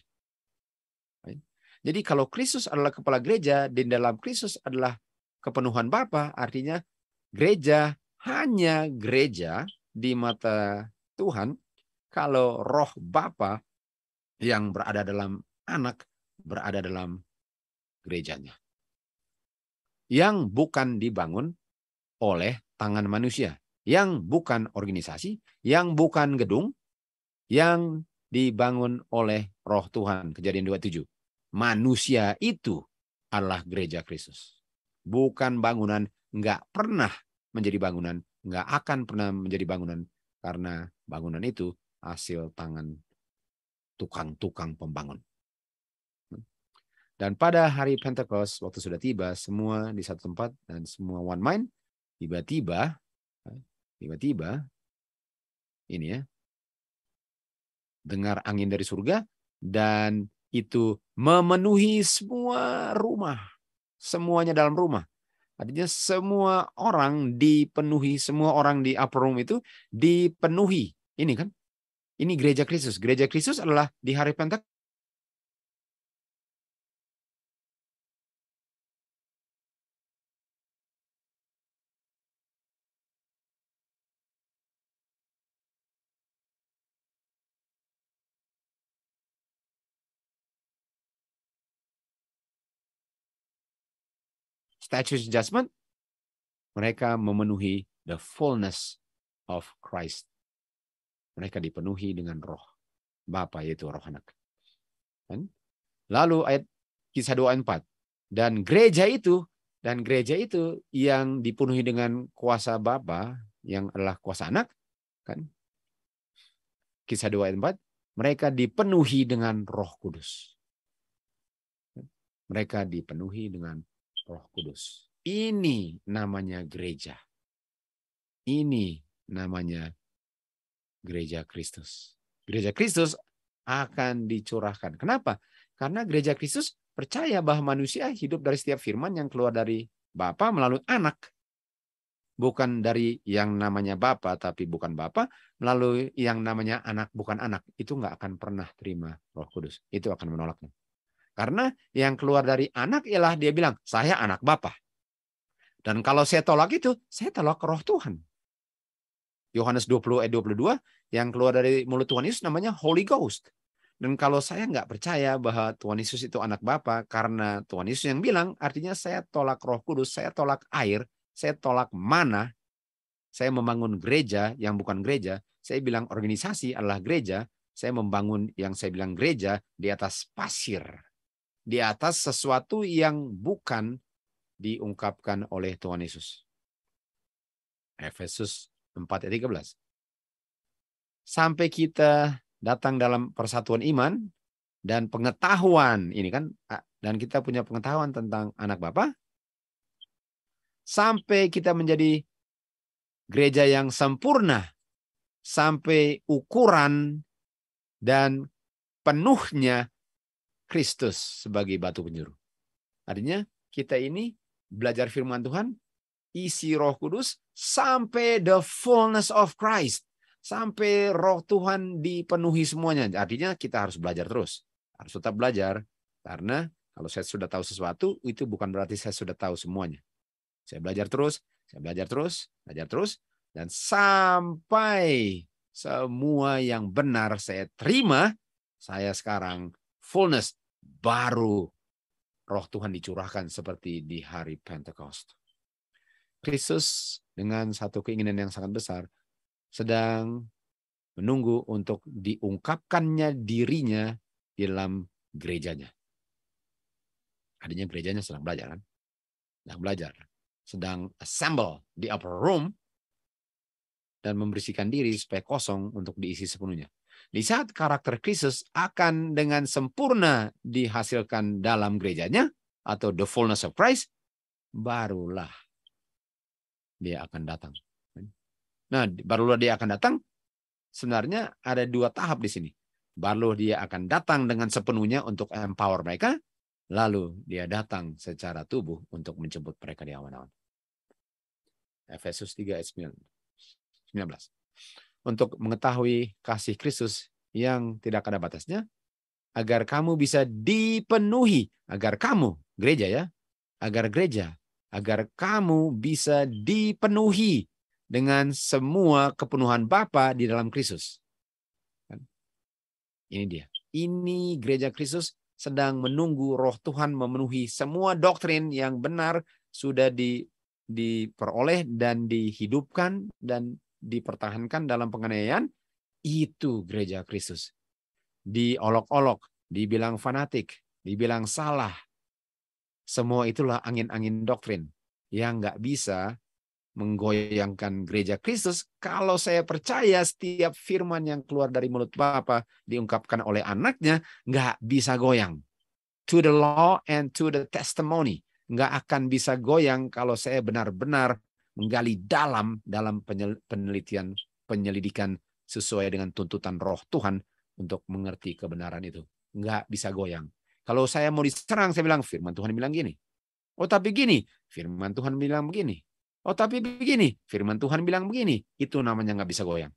Jadi kalau Kristus adalah kepala gereja, di dalam Kristus adalah kepenuhan Bapa, artinya gereja hanya gereja di mata Tuhan kalau roh Bapa yang berada dalam anak berada dalam gerejanya. Yang bukan dibangun oleh tangan manusia, yang bukan organisasi, yang bukan gedung, yang dibangun oleh roh Tuhan. Kejadian 27. Manusia itu adalah gereja Kristus. Bukan bangunan, nggak pernah menjadi bangunan, nggak akan pernah menjadi bangunan, karena bangunan itu hasil tangan tukang-tukang pembangun. Dan pada hari Pentecost, waktu sudah tiba, semua di satu tempat dan semua one mind, tiba-tiba ini ya, dengar angin dari surga dan itu memenuhi semua rumah. Semuanya dalam rumah. Artinya semua orang dipenuhi, semua orang di upper room itu dipenuhi. Ini kan, ini gereja Kristus. Gereja Kristus adalah di hari Pentecost. Statues Judgment, mereka memenuhi the fullness of Christ. Mereka dipenuhi dengan roh Bapa, yaitu roh Anak. Lalu ayat Kisah 2 ayat 4. Dan gereja itu yang dipenuhi dengan kuasa Bapa, yang adalah kuasa Anak, kan? Kisah 2 ayat 4, mereka dipenuhi dengan Roh Kudus. Mereka dipenuhi dengan Roh Kudus. Ini namanya gereja. Ini namanya gereja Kristus. Gereja Kristus akan dicurahkan. Kenapa? Karena gereja Kristus percaya bahwa manusia hidup dari setiap firman yang keluar dari Bapa melalui Anak. Bukan dari yang namanya Bapa tapi bukan Bapa, melalui yang namanya Anak bukan Anak. Itu nggak akan pernah terima Roh Kudus. Itu akan menolaknya. Karena yang keluar dari Anak ialah dia bilang, saya anak Bapa. Dan kalau saya tolak itu, saya tolak roh Tuhan. Yohanes 20 ayat 22, yang keluar dari mulut Tuhan Yesus namanya Holy Ghost. Dan kalau saya nggak percaya bahwa Tuhan Yesus itu anak Bapa, karena Tuhan Yesus yang bilang, artinya saya tolak Roh Kudus, saya tolak air, saya tolak mana, saya membangun gereja yang bukan gereja, saya bilang organisasi adalah gereja, saya membangun yang saya bilang gereja di atas pasir, di atas sesuatu yang bukan diungkapkan oleh Tuhan Yesus. Efesus 4 ayat 13. Sampai kita datang dalam persatuan iman dan pengetahuan, ini kan, dan kita punya pengetahuan tentang anak Bapa, sampai kita menjadi gereja yang sempurna, sampai ukuran dan penuhnya Kristus sebagai batu penjuru. Artinya kita ini belajar firman Tuhan, isi Roh Kudus sampai the fullness of Christ. Sampai Roh Tuhan dipenuhi semuanya. Artinya kita harus belajar terus. Harus tetap belajar. Karena kalau saya sudah tahu sesuatu, itu bukan berarti saya sudah tahu semuanya. Saya belajar terus, belajar terus. Dan sampai semua yang benar saya terima, saya sekarang fullness, baru Roh Tuhan dicurahkan seperti di hari Pentecost. Kristus dengan satu keinginan yang sangat besar sedang menunggu untuk diungkapkannya dirinya di dalam gerejanya. Artinya gerejanya sedang belajar, kan? Sedang belajar, sedang assemble di upper room dan membersihkan diri supaya kosong untuk diisi sepenuhnya. Di saat karakter Kristus akan dengan sempurna dihasilkan dalam gerejanya atau the fullness of Christ, barulah dia akan datang. Nah, barulah dia akan datang. Sebenarnya ada dua tahap di sini. Baru dia akan datang dengan sepenuhnya untuk empower mereka, lalu dia datang secara tubuh untuk menjemput mereka di awan-awan. Efesus 3 ayat 19. Untuk mengetahui kasih Kristus yang tidak ada batasnya, agar kamu bisa dipenuhi, agar kamu, gereja ya, agar kamu bisa dipenuhi dengan semua kepenuhan Bapa di dalam Kristus. Ini dia. Ini gereja Kristus sedang menunggu Roh Tuhan memenuhi semua doktrin yang benar sudah diperoleh dan dihidupkan dan dipertahankan dalam penganiayaan. Itu gereja Kristus. Diolok-olok, dibilang fanatik, dibilang salah. Semua itulah angin-angin doktrin yang nggak bisa menggoyangkan gereja Kristus kalau saya percaya setiap firman yang keluar dari mulut Bapa diungkapkan oleh anaknya nggak bisa goyang. To the law and to the testimony. Nggak akan bisa goyang kalau saya benar-benar menggali dalam penyelidikan sesuai dengan tuntutan Roh Tuhan untuk mengerti kebenaran itu. Nggak bisa goyang. Kalau saya mau diserang, saya bilang firman Tuhan bilang gini. Oh tapi gini, firman Tuhan bilang begini. Oh tapi begini, firman Tuhan bilang begini. Itu namanya nggak bisa goyang.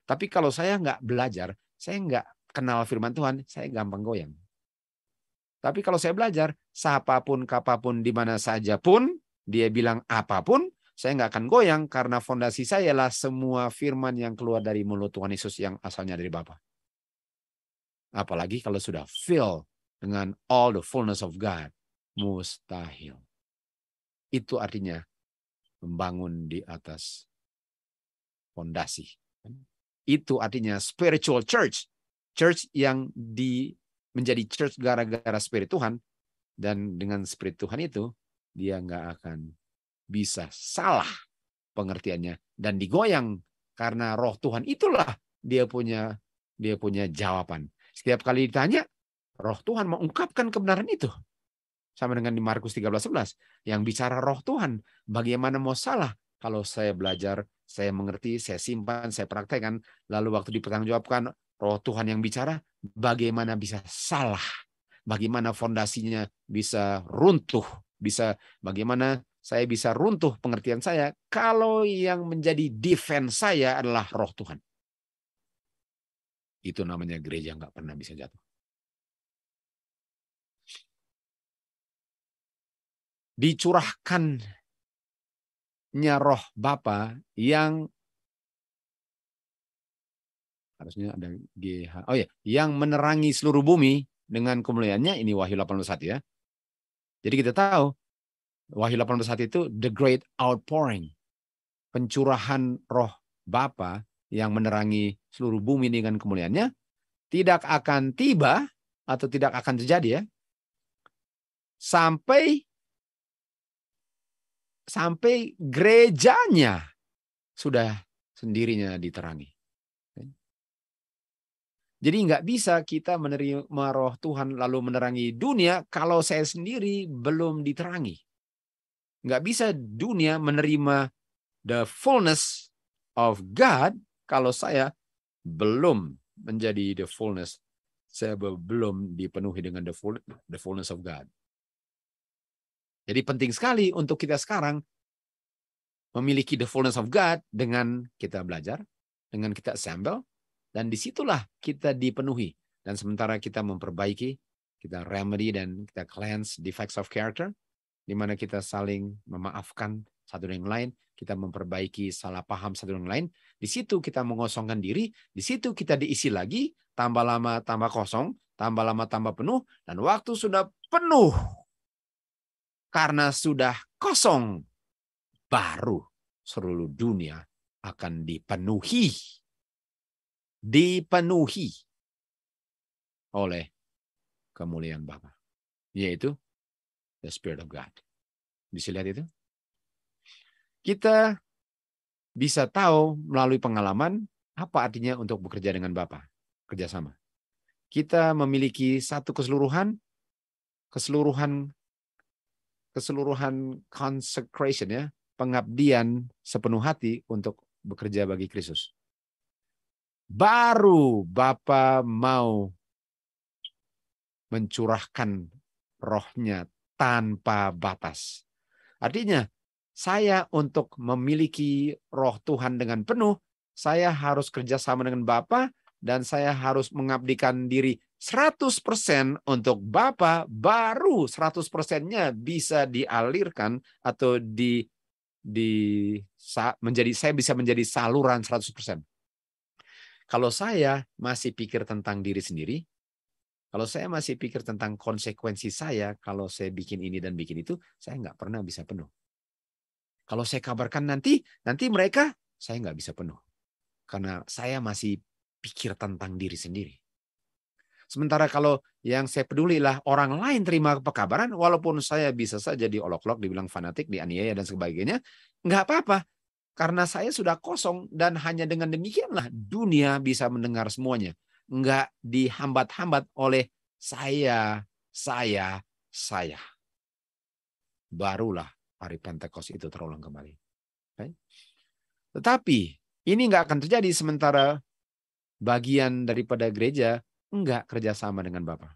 Tapi kalau saya nggak belajar, saya nggak kenal firman Tuhan, saya gampang goyang. Tapi kalau saya belajar, siapapun, kapapun, di mana saja pun, dia bilang apapun, saya nggak akan goyang karena fondasi saya adalah semua firman yang keluar dari mulut Tuhan Yesus yang asalnya dari Bapa. Apalagi kalau sudah fill dengan all the fullness of God, mustahil. Itu artinya membangun di atas fondasi. Itu artinya spiritual church. Church yang menjadi church gara-gara spirit Tuhan. Dan dengan spirit Tuhan itu, dia nggak akan bisa salah pengertiannya. Dan digoyang. Karena Roh Tuhan itulah dia punya jawaban. Setiap kali ditanya, Roh Tuhan mengungkapkan kebenaran itu. Sama dengan di Markus 13:11. Yang bicara Roh Tuhan. Bagaimana mau salah? Kalau saya belajar, saya mengerti, saya simpan, saya praktekkan. Lalu waktu dipertanggungjawabkan Roh Tuhan yang bicara, bagaimana bisa salah? Bagaimana fondasinya bisa runtuh? Bagaimana saya bisa runtuh pengertian saya kalau yang menjadi defense saya adalah Roh Tuhan. Itu namanya gereja nggak pernah bisa jatuh. Dicurahkannya Roh Bapa yang harusnya ada GH. Oh ya, yang menerangi seluruh bumi dengan kemuliaannya, ini Wahyu 18:1 ya. Jadi kita tahu Wahyu 18:1 itu the great outpouring. Pencurahan Roh Bapa yang menerangi seluruh bumi dengan kemuliaannya tidak akan tiba atau tidak akan terjadi ya. Sampai gerejanya sudah sendirinya diterangi. Jadi nggak bisa kita menerima Roh Tuhan lalu menerangi dunia kalau saya sendiri belum diterangi. Nggak bisa dunia menerima the fullness of God kalau saya belum menjadi the fullness. Saya belum dipenuhi dengan the fullness of God. Jadi penting sekali untuk kita sekarang memiliki the fullness of God dengan kita belajar, dengan kita assemble, dan disitulah kita dipenuhi. Dan sementara kita memperbaiki, kita remedy dan kita cleanse defects of character, di mana kita saling memaafkan satu dengan lain, kita memperbaiki salah paham satu dengan lain. Di situ kita mengosongkan diri, di situ kita diisi lagi, tambah lama tambah kosong, tambah lama tambah penuh, dan waktu sudah penuh. Karena sudah kosong, baru seluruh dunia akan dipenuhi. Dipenuhi oleh kemuliaan Bapa, yaitu the Spirit of God. Bisa lihat itu? Kita bisa tahu melalui pengalaman apa artinya untuk bekerja dengan Bapa, kerjasama. Kita memiliki satu keseluruhan consecration, ya, pengabdian sepenuh hati untuk bekerja bagi Kristus. Baru Bapa mau mencurahkan rohnya tanpa batas. Artinya, saya untuk memiliki roh Tuhan dengan penuh, saya harus kerjasama dengan Bapa, dan saya harus mengabdikan diri 100% untuk Bapa, baru 100%-nya bisa dialirkan atau saya bisa menjadi saluran 100%. Kalau saya masih pikir tentang diri sendiri, kalau saya masih pikir tentang konsekuensi saya, kalau saya bikin ini dan bikin itu, saya nggak pernah bisa penuh. Kalau saya kabarkan nanti mereka, saya nggak bisa penuh. Karena saya masih pikir tentang diri sendiri. Sementara kalau yang saya pedulilah orang lain terima pekabaran, walaupun saya bisa saja diolok-olok, dibilang fanatik, dianiaya, dan sebagainya, nggak apa-apa. Karena saya sudah kosong, dan hanya dengan demikianlah dunia bisa mendengar semuanya. Nggak dihambat-hambat oleh saya. Barulah hari Pentekost itu terulang kembali. Okay? Tetapi ini nggak akan terjadi sementara bagian daripada gereja nggak kerjasama dengan Bapa.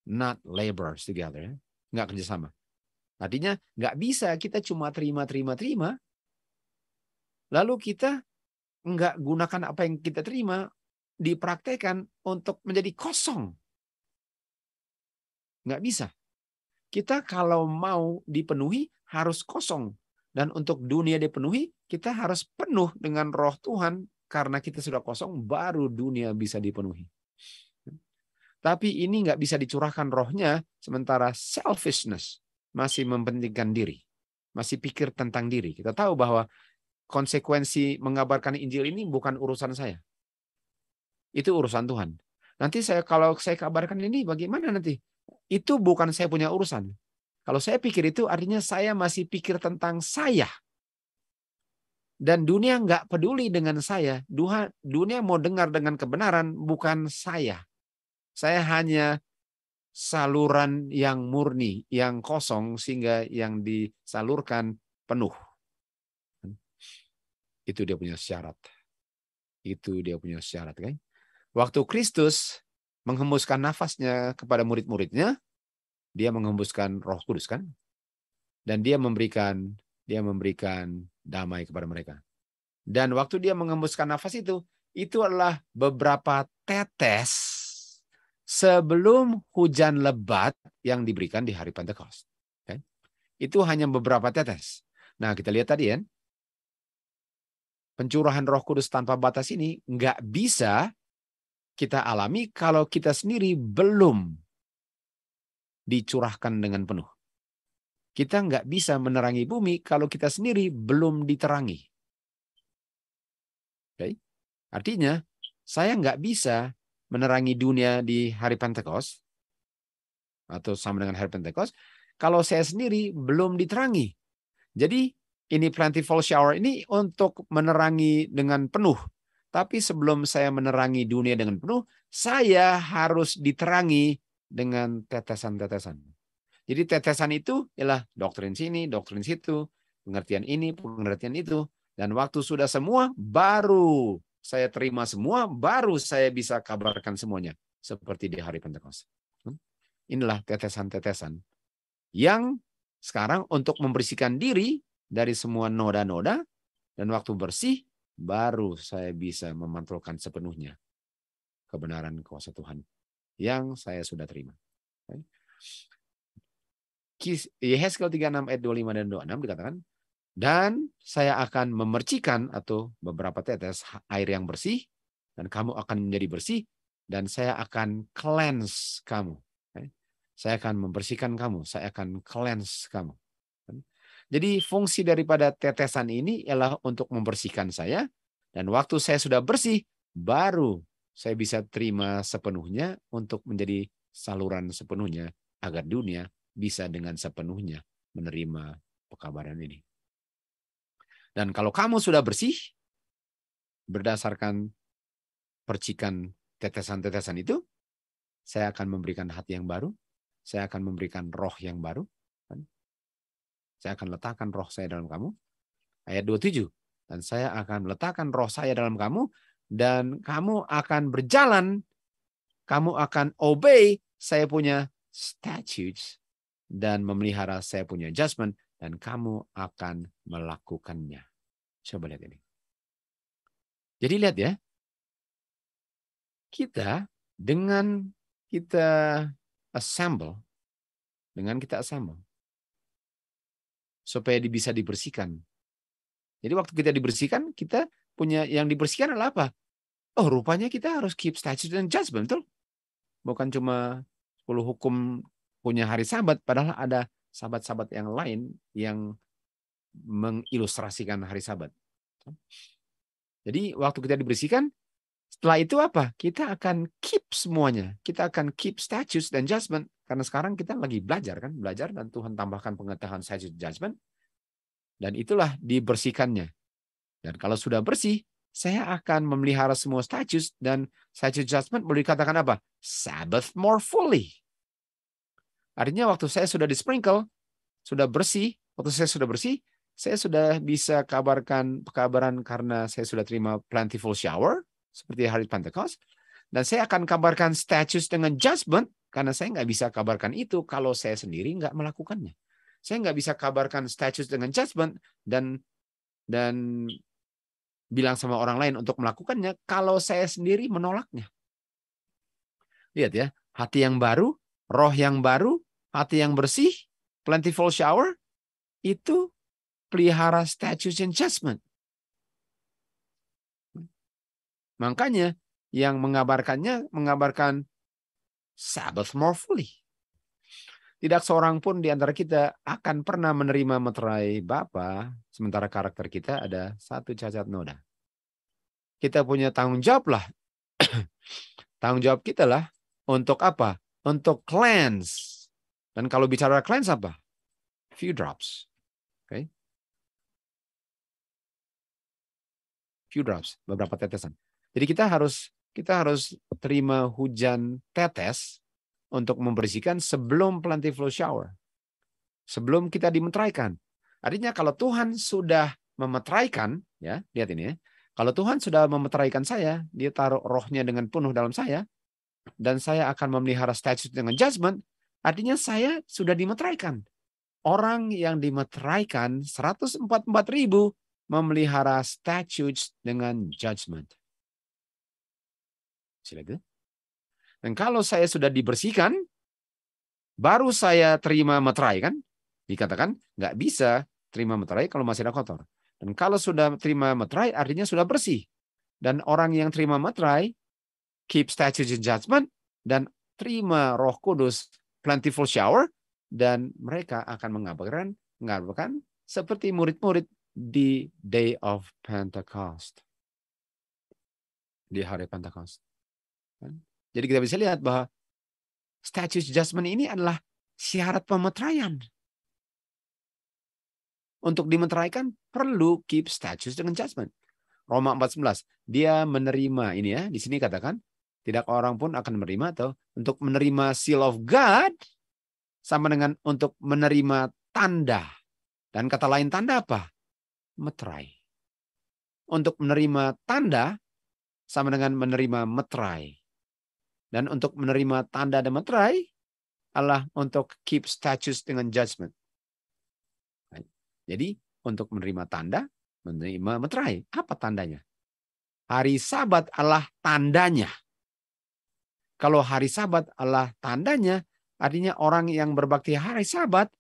Not laborers together. Nggak kerjasama. Artinya nggak bisa kita cuma terima. Lalu kita nggak gunakan apa yang kita terima, dipraktekkan untuk menjadi kosong. Nggak bisa. Kita kalau mau dipenuhi harus kosong. Dan untuk dunia dipenuhi, kita harus penuh dengan roh Tuhan. Karena kita sudah kosong, baru dunia bisa dipenuhi. Tapi ini nggak bisa dicurahkan rohnya, sementara selfishness masih mementingkan diri. Masih pikir tentang diri. Kita tahu bahwa konsekuensi mengabarkan Injil ini bukan urusan saya. Itu urusan Tuhan. Nanti kalau saya kabarkan ini bagaimana nanti? Itu bukan saya punya urusan. Kalau saya pikir itu artinya saya masih pikir tentang saya. Dan dunia nggak peduli dengan saya. Dunia mau dengar dengan kebenaran, bukan saya. Saya hanya saluran yang murni, yang kosong, sehingga yang disalurkan penuh. Itu dia punya syarat. Kan? Waktu Kristus menghembuskan nafasnya kepada murid-muridnya, dia menghembuskan Roh Kudus, kan? Dan dia memberikan damai kepada mereka. Dan waktu dia menghembuskan nafas itu adalah beberapa tetes sebelum hujan lebat yang diberikan di hari Pentekost. Okay? Itu hanya beberapa tetes. Nah, kita lihat tadi, kan? Pencurahan Roh Kudus tanpa batas ini nggak bisa kita alami kalau kita sendiri belum dicurahkan dengan penuh. Kita nggak bisa menerangi bumi kalau kita sendiri belum diterangi. Okay? Artinya, saya nggak bisa menerangi dunia di hari Pentekost atau sama dengan hari Pentekost kalau saya sendiri belum diterangi. Jadi, ini plentiful shower ini untuk menerangi dengan penuh. Tapi sebelum saya menerangi dunia dengan penuh, saya harus diterangi dengan tetesan-tetesan. Jadi tetesan itu ialah doktrin sini, doktrin situ, pengertian ini, pengertian itu. Dan waktu sudah semua, baru saya terima semua, baru saya bisa kabarkan semuanya. Seperti di hari Pentekost. Inilah tetesan-tetesan yang Sekarang untuk membersihkan diri dari semua noda-noda, dan waktu bersih, baru saya bisa memantulkan sepenuhnya kebenaran kuasa Tuhan yang saya sudah terima. Yehezkiel 36 ayat 25 dan 26 dikatakan, dan saya akan memercikan atau beberapa tetes air yang bersih, dan kamu akan menjadi bersih, dan saya akan cleanse kamu. Saya akan membersihkan kamu, saya akan cleanse kamu. Jadi fungsi daripada tetesan ini ialah untuk membersihkan saya, dan waktu saya sudah bersih, baru saya bisa terima sepenuhnya untuk menjadi saluran sepenuhnya, agar dunia bisa dengan sepenuhnya menerima pekabaran ini. Dan kalau kamu sudah bersih, berdasarkan percikan tetesan-tetesan itu, saya akan memberikan hati yang baru, saya akan memberikan roh yang baru, saya akan letakkan roh saya dalam kamu. Ayat 27. Dan saya akan meletakkan roh saya dalam kamu, dan kamu akan berjalan, kamu akan obey saya punya statutes, dan memelihara saya punya judgment, dan kamu akan melakukannya. Coba lihat ini. Jadi lihat ya, kita dengan kita assemble, supaya bisa dibersihkan. Jadi waktu kita dibersihkan, kita punya yang dibersihkan adalah apa? Oh, rupanya kita harus keep statutes dan judgment, betul? Bukan cuma 10 hukum punya hari Sabat, padahal ada sahabat-sahabat yang lain yang mengilustrasikan hari Sabat. Jadi waktu kita dibersihkan, setelah itu apa? Kita akan keep semuanya. Kita akan keep statutes dan judgment. Karena sekarang kita lagi belajar kan, belajar, dan Tuhan tambahkan pengetahuan statutes judgment. Dan itulah dibersihkannya. Dan kalau sudah bersih, saya akan memelihara semua statutes, dan statute judgment boleh dikatakan apa? Sabbath more fully. Artinya waktu saya sudah di-sprinkle, sudah bersih, waktu saya sudah bersih, saya sudah bisa kabarkan pekabaran karena saya sudah terima plentiful shower, seperti hari Pentecost, dan saya akan kabarkan statutes dengan judgment, karena saya nggak bisa kabarkan itu kalau saya sendiri nggak melakukannya. Saya nggak bisa kabarkan statutes dengan judgment dan bilang sama orang lain untuk melakukannya kalau saya sendiri menolaknya. Lihat ya, hati yang baru, roh yang baru, hati yang bersih, plentiful shower, itu pelihara statutes and judgment. Makanya yang mengabarkan Sabbath more fully. Tidak seorang pun di antara kita akan pernah menerima meterai Bapa, sementara karakter kita ada satu cacat noda. Kita punya tanggung jawab lah. Tanggung jawab kita lah untuk apa? Untuk cleanse. Dan kalau bicara cleanse apa? Few drops. Okay? Few drops, beberapa tetesan. Jadi kita harus terima hujan tetes untuk membersihkan sebelum plentiful shower. Sebelum kita dimeteraikan. Artinya kalau Tuhan sudah memeteraikan, ya, lihat ini ya. Kalau Tuhan sudah memeteraikan saya, dia taruh rohnya dengan penuh dalam saya, dan saya akan memelihara statutes dengan judgment, artinya saya sudah dimeteraikan. Orang yang dimeteraikan 144.000 memelihara statutes dengan judgment. Dan kalau saya sudah dibersihkan, baru saya terima meterai kan? Dikatakan nggak bisa terima meterai kalau masih ada kotor. Dan kalau sudah terima meterai, artinya sudah bersih. Dan orang yang terima meterai, keep statutes and judgment, dan terima Roh Kudus, plentiful shower, dan mereka akan mengabarkan seperti murid-murid di Day of Pentecost. Di hari Pentecost. Jadi kita bisa lihat bahwa statutes judgment ini adalah syarat pemeteraian. Untuk dimeteraikan perlu keep statutes dengan judgment. Roma 14. Dia menerima ini ya, di sini katakan tidak orang pun akan menerima, atau untuk menerima seal of God sama dengan untuk menerima tanda. Dan kata lain tanda apa? Meterai. Untuk menerima tanda sama dengan menerima meterai. Dan untuk menerima tanda dan meterai adalah untuk keep statutes dengan judgment. Jadi untuk menerima tanda, menerima meterai. Apa tandanya? Hari Sabat adalah tandanya. Kalau hari Sabat adalah tandanya, artinya orang yang berbakti hari Sabat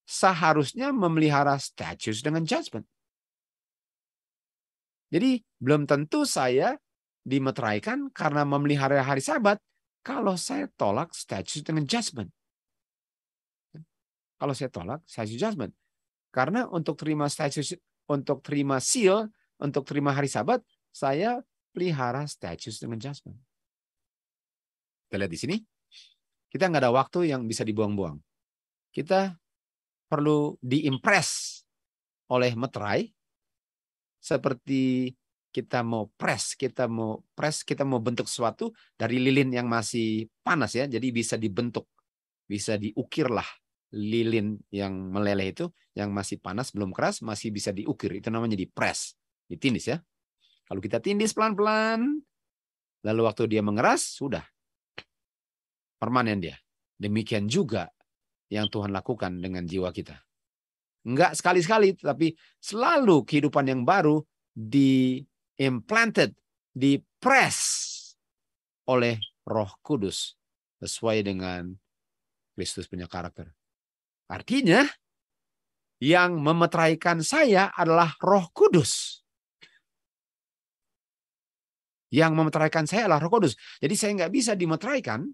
seharusnya memelihara status dengan judgment. Jadi belum tentu saya dimeteraikan karena memelihara hari Sabat kalau saya tolak status dengan judgment. Kalau saya tolak status judgment. Karena untuk terima status, untuk terima seal, untuk terima hari Sabat, saya pelihara status dengan judgment. Kita lihat di sini, kita nggak ada waktu yang bisa dibuang-buang. Kita perlu diimpress oleh meterai, seperti kita mau press, kita mau bentuk sesuatu dari lilin yang masih panas ya, jadi bisa dibentuk, bisa diukirlah lilin yang meleleh itu, yang masih panas belum keras masih bisa diukir, itu namanya dipress, ditindis ya. Kalau kita tindis pelan-pelan, lalu waktu dia mengeras, sudah permanen dia. Demikian juga yang Tuhan lakukan dengan jiwa kita. Enggak sekali-sekali, tapi selalu kehidupan yang baru di-implanted, di-press oleh Roh Kudus sesuai dengan Kristus punya karakter. Artinya, yang memeteraikan saya adalah Roh Kudus. Yang memeteraikan saya adalah Roh Kudus. Jadi saya nggak bisa dimeteraikan.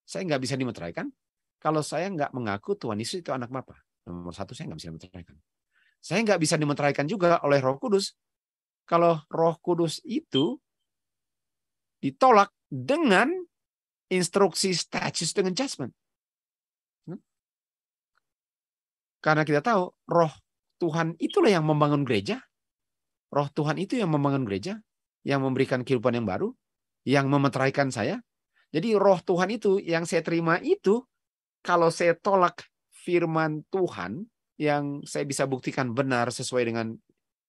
Saya nggak bisa dimeteraikan kalau saya nggak mengaku Tuhan Yesus itu anak Bapa. Nomor satu, saya nggak bisa dimeteraikan. Saya nggak bisa dimeteraikan juga oleh Roh Kudus kalau Roh Kudus itu ditolak dengan instruksi status dengan judgment. Karena kita tahu Roh Tuhan itulah yang membangun gereja. Roh Tuhan itu yang membangun gereja, yang memberikan kehidupan yang baru, yang memeteraikan saya. Jadi Roh Tuhan itu yang saya terima itu, kalau saya tolak firman Tuhan yang saya bisa buktikan benar sesuai dengan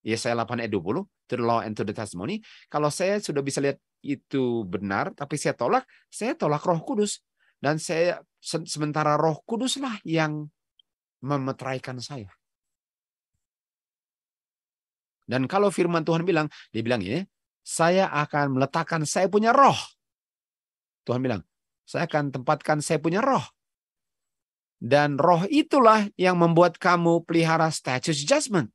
Yesaya 8 ayat 20, to the law and to the testimony. Kalau saya sudah bisa lihat itu benar, tapi saya tolak Roh Kudus. Dan saya sementara Roh Kuduslah yang memeteraikan saya. Dan kalau firman Tuhan bilang, dia bilang ini, saya akan meletakkan saya punya roh. Tuhan bilang, saya akan tempatkan saya punya roh. Dan roh itulah yang membuat kamu pelihara status judgment.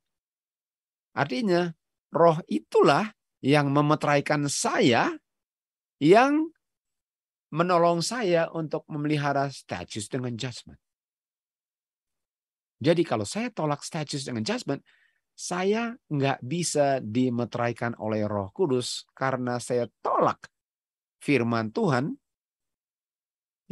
Artinya, roh itulah yang memeteraikan saya, yang menolong saya untuk memelihara status dengan judgment. Jadi kalau saya tolak status dengan judgment, saya nggak bisa dimeteraikan oleh Roh Kudus karena saya tolak firman Tuhan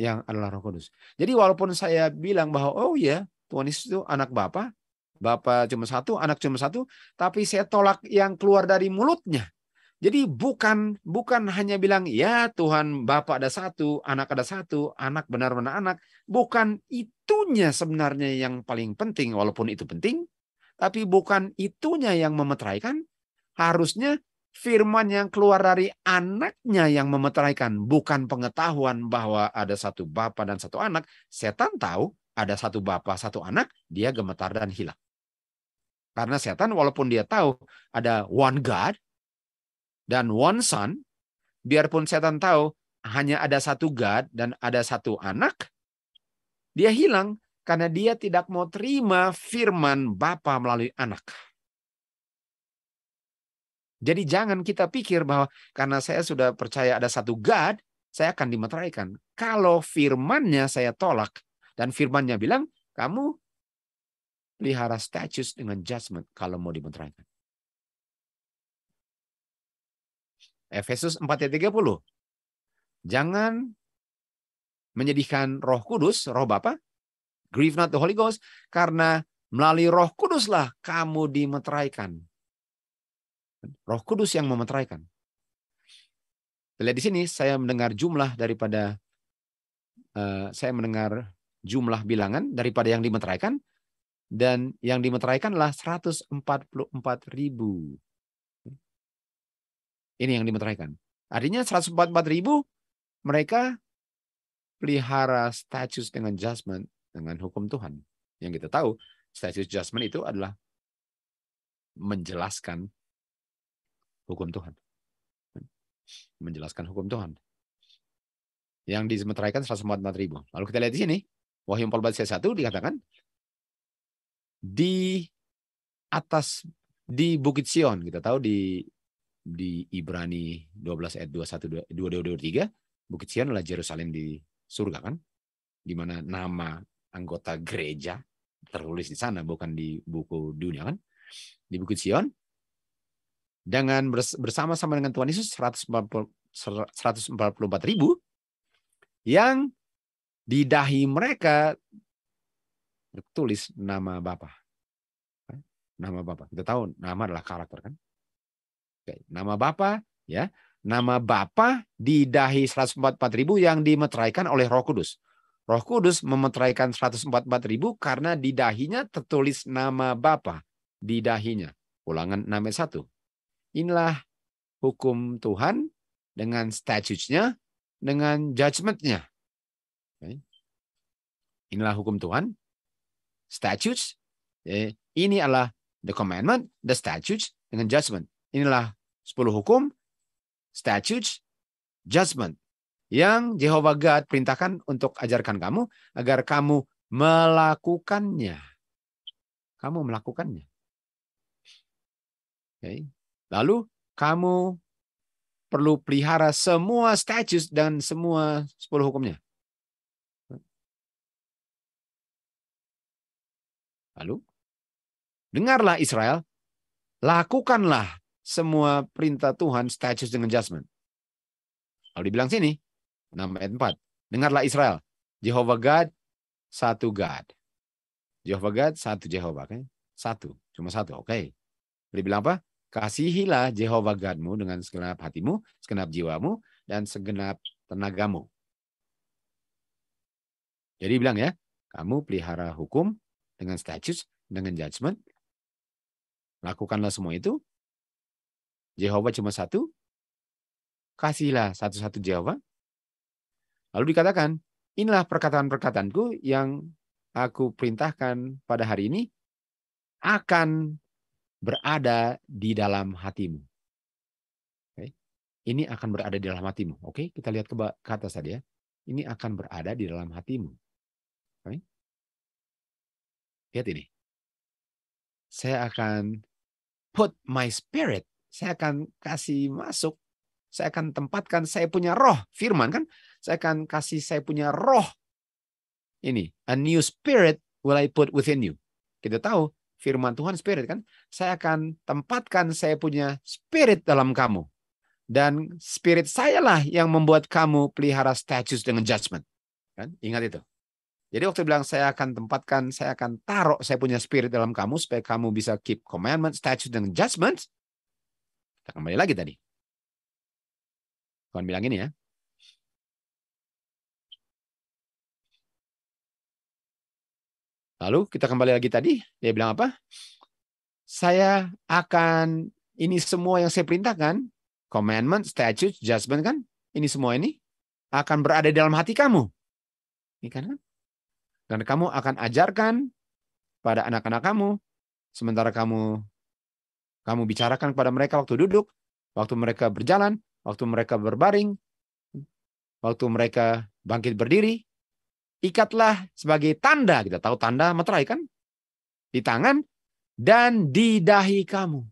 yang adalah Roh Kudus. Jadi walaupun saya bilang bahwa oh ya Tuhan Yesus itu anak Bapa, Bapa cuma satu, anak cuma satu, tapi saya tolak yang keluar dari mulutnya. Jadi bukan hanya bilang ya Tuhan Bapa ada satu, anak ada satu, anak benar-benar anak. Bukan itunya sebenarnya yang paling penting, walaupun itu penting. Tapi bukan itunya yang memeteraikan. Harusnya firman yang keluar dari anaknya yang memeteraikan. Bukan pengetahuan bahwa ada satu bapa dan satu anak. Setan tahu ada satu bapa, satu anak, dia gemetar dan hilang. Karena setan walaupun dia tahu ada one God dan one son, biarpun setan tahu hanya ada satu God dan ada satu anak, dia hilang. Karena dia tidak mau terima firman Bapa melalui anak. Jadi jangan kita pikir bahwa karena saya sudah percaya ada satu God, saya akan dimeteraikan. Kalau firmannya saya tolak, dan firmannya bilang, kamu pelihara status dengan judgment kalau mau dimeteraikan. Efesus 4 ayat 30. Jangan menyedihkan Roh Kudus, Roh Bapa, grieve not the Holy Ghost, karena melalui Roh Kuduslah kamu dimeteraikan. Roh Kudus yang memeteraikan. Lihat di sini saya mendengar jumlah daripada saya mendengar jumlah bilangan daripada yang dimeteraikan, dan yang dimeteraikanlah 144.000. Ini yang dimeteraikan. Artinya 144.000 mereka pelihara status dengan judgment, dengan hukum Tuhan. Yang kita tahu Statute judgment itu adalah menjelaskan hukum Tuhan. Menjelaskan hukum Tuhan. Yang disemeteraikan 144.000. Lalu kita lihat di sini, Wahyu 14 ayat 1 dikatakan, di atas, di Bukit Sion, kita tahu di Ibrani 12 ayat 21-23, Bukit Sion adalah Yerusalem di surga kan, di mana nama anggota gereja tertulis di sana, bukan di buku dunia kan, di Bukit Sion, dengan bersama-sama dengan Tuhan Yesus 144.000 yang di dahi mereka tertulis nama Bapa. Nama Bapa. Kita tahu nama adalah karakter kan. Oke. Nama Bapa, ya. Nama Bapa di dahi 144.000 yang dimeteraikan oleh Roh Kudus. Roh Kudus memeteraikan 144.000 karena di dahinya tertulis nama Bapa di dahinya. Ulangan 6 ayat 1. Inilah hukum Tuhan dengan statutes-nya, dengan judgment-nya. Okay. Inilah hukum Tuhan, statutes. Ini adalah the commandment, the statutes, dengan judgment. Inilah 10 hukum, statutes, judgment. Yang Jehovah God perintahkan untuk ajarkan kamu, agar kamu melakukannya. Kamu melakukannya. Okay. Lalu kamu perlu pelihara semua statutes dan semua 10 hukumnya. Lalu, dengarlah Israel, lakukanlah semua perintah Tuhan, statutes dengan judgment. Lalu dibilang sini, 6 ayat 4. Dengarlah Israel, Jehovah God, satu God. Jehovah God, satu Jehovah. Okay? Satu, cuma satu. Oke. Okay. Dibilang apa? Kasihilah Jehovah Godmu dengan segenap hatimu, segenap jiwamu, dan segenap tenagamu. Jadi bilang ya, kamu pelihara hukum dengan statutes, dengan judgment. Lakukanlah semua itu. Jehovah cuma satu. Kasihlah satu-satu Jehovah. Lalu dikatakan, inilah perkataan-perkataanku yang aku perintahkan pada hari ini akan berada di dalam hatimu. Okay. Ini akan berada di dalam hatimu. Oke, kita lihat ke atas tadi ya. Ini akan berada di dalam hatimu. Okay. Lihat ini. Saya akan put my spirit. Saya akan kasih masuk. Saya akan tempatkan saya punya roh. Firman kan. Saya akan kasih saya punya roh. Ini. A new spirit will I put within you. Kita tahu. Firman Tuhan spirit kan. Saya akan tempatkan saya punya spirit dalam kamu. Dan spirit sayalah yang membuat kamu pelihara statutes dengan judgment. Kan? Ingat itu. Jadi waktu bilang saya akan tempatkan, saya akan taruh saya punya spirit dalam kamu supaya kamu bisa keep commandment, statutes, dan judgment. Kita kembali lagi tadi. Tuhan bilang ini ya. Lalu kita kembali lagi tadi. Dia bilang apa? Saya akan, ini semua yang saya perintahkan, commandment, statutes, judgment kan? Ini semua ini akan berada dalam hati kamu. Ini kan? Dan kamu akan ajarkan pada anak-anak kamu, sementara kamu bicarakan kepada mereka waktu duduk, waktu mereka berjalan, waktu mereka berbaring, waktu mereka bangkit berdiri. Ikatlah sebagai tanda, kita tahu tanda meterai kan? Di tangan dan di dahi kamu.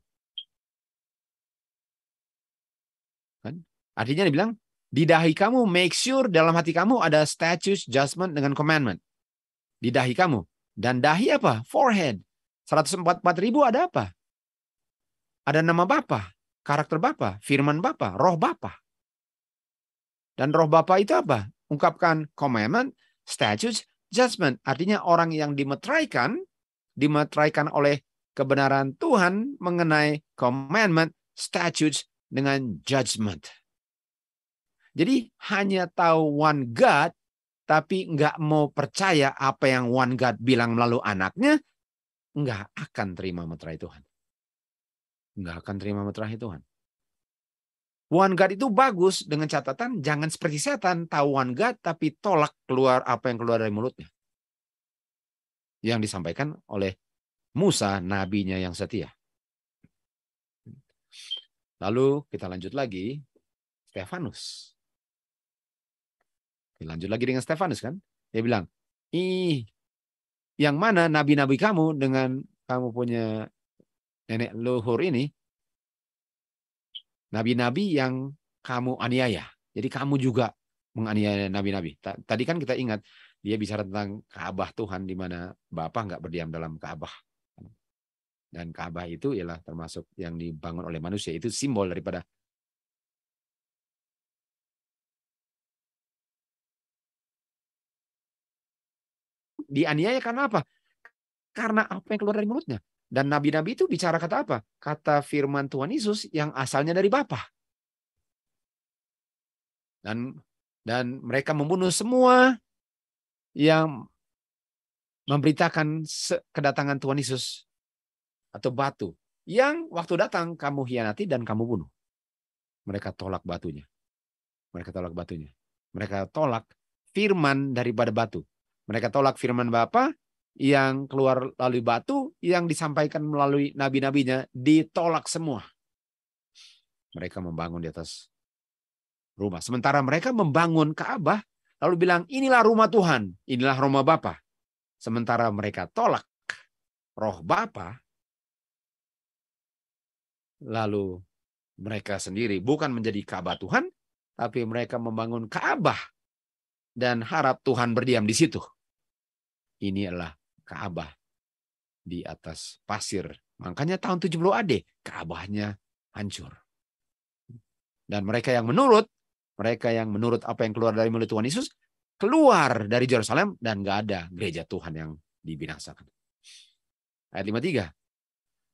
Kan? Artinya dibilang, di dahi kamu, make sure dalam hati kamu ada statutes, judgment, dengan commandment. Di dahi kamu. Dan dahi apa? Forehead. 144.000 ada apa? Ada nama Bapa, karakter Bapa, firman Bapa, roh Bapa. Dan roh Bapa itu apa? Ungkapkan commandment, statutes, judgment. Artinya orang yang dimeteraikan oleh kebenaran Tuhan mengenai commandment, statutes, dengan judgment. Jadi hanya tahu one God, tapi nggak mau percaya apa yang one God bilang melalui anaknya, nggak akan terima meterai Tuhan. Nggak akan terima meterai Tuhan. One God itu bagus dengan catatan jangan seperti setan, tahu one God tapi tolak keluar apa yang keluar dari mulutnya. Yang disampaikan oleh Musa nabinya yang setia. Lalu kita lanjut lagi, Stefanus. Lanjut lagi dengan Stefanus kan. Dia bilang, yang mana nabi-nabi kamu dengan kamu punya nenek luhur ini, nabi-nabi yang kamu aniaya. Jadi kamu juga menganiaya nabi-nabi. Tadi kan kita ingat, dia bicara tentang Ka'bah Tuhan, di mana Bapa nggak berdiam dalam Ka'bah. Dan Ka'bah itu ialah termasuk yang dibangun oleh manusia. Itu simbol daripada dianiaya karena apa? Karena apa yang keluar dari mulutnya. Dan nabi-nabi itu bicara kata apa? Kata firman Tuhan Yesus yang asalnya dari Bapa. Dan mereka membunuh semua yang memberitakan kedatangan Tuhan Yesus atau batu yang waktu datang kamu hianati dan kamu bunuh. Mereka tolak batunya. Mereka tolak batunya. Mereka tolak firman daripada batu. Mereka tolak firman Bapa yang keluar melalui batu, yang disampaikan melalui nabi-nabinya, ditolak semua. Mereka membangun di atas rumah. Sementara mereka membangun Ka'bah, lalu bilang, inilah rumah Tuhan, inilah rumah Bapa. Sementara mereka tolak roh Bapa, lalu mereka sendiri bukan menjadi Ka'bah Tuhan, tapi mereka membangun Ka'bah dan harap Tuhan berdiam di situ. Ini adalah Ka'bah di atas pasir. Makanya tahun 70 AD Ka'bahnya hancur. Dan mereka yang menurut apa yang keluar dari mulut Tuhan Yesus, keluar dari Yerusalem dan nggak ada gereja Tuhan yang dibinasakan. Ayat 53.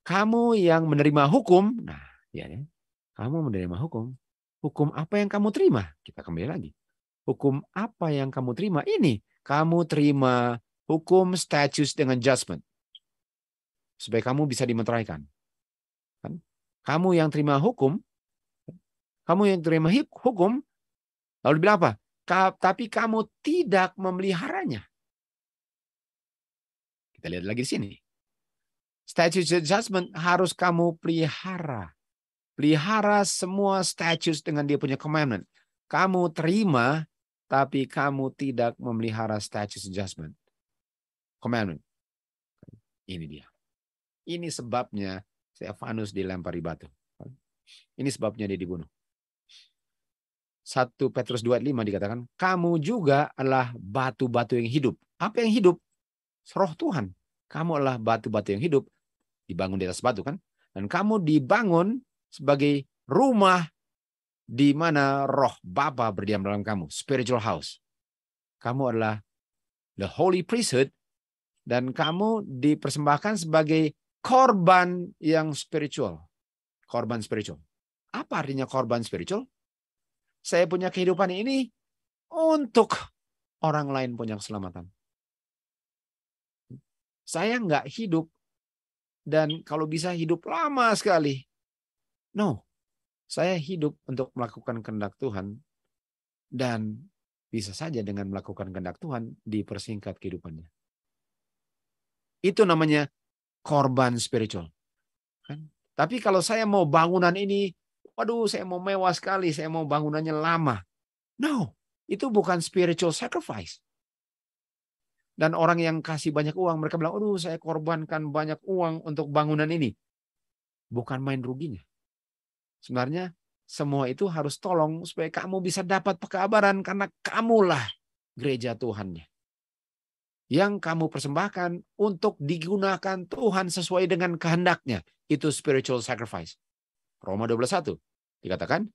Kamu yang menerima hukum, nah ya, kamu menerima hukum. Hukum apa yang kamu terima? Kita kembali lagi. Hukum apa yang kamu terima? Ini kamu terima hukum, statutes dengan judgment. Supaya kamu bisa dimeteraikan. Kamu yang terima hukum, lalu bilang apa? Tapi kamu tidak memeliharanya. Kita lihat lagi di sini. Statutes and judgment harus kamu pelihara. Pelihara semua statutes dengan dia punya commandment. Kamu terima, tapi kamu tidak memelihara statutes and judgment. Commandment. Ini dia. Ini sebabnya Stefanus dilempari batu. Ini sebabnya dia dibunuh. 1 Petrus 2:5 dikatakan, kamu juga adalah batu-batu yang hidup. Apa yang hidup? Roh Tuhan. Kamu adalah batu-batu yang hidup. Dibangun di atas batu kan? Dan kamu dibangun sebagai rumah di mana roh Bapa berdiam dalam kamu. Spiritual house. Kamu adalah the holy priesthood. Dan kamu dipersembahkan sebagai korban yang spiritual. Korban spiritual. Apa artinya korban spiritual? Saya punya kehidupan ini untuk orang lain punya keselamatan. Saya nggak hidup dan kalau bisa hidup lama sekali. No, saya hidup untuk melakukan kehendak Tuhan dan bisa saja dengan melakukan kehendak Tuhan dipersingkat kehidupannya. Itu namanya korban spiritual. Kan? Tapi kalau saya mau bangunan ini, waduh, saya mau mewah sekali, saya mau bangunannya lama. No, itu bukan spiritual sacrifice. Dan orang yang kasih banyak uang, mereka bilang, aduh, saya korbankan banyak uang untuk bangunan ini. Bukan main ruginya. Sebenarnya semua itu harus tolong supaya kamu bisa dapat pekabaran karena kamulah gereja Tuhannya. Yang kamu persembahkan untuk digunakan Tuhan sesuai dengan kehendaknya. Itu spiritual sacrifice. Roma 12:1 dikatakan,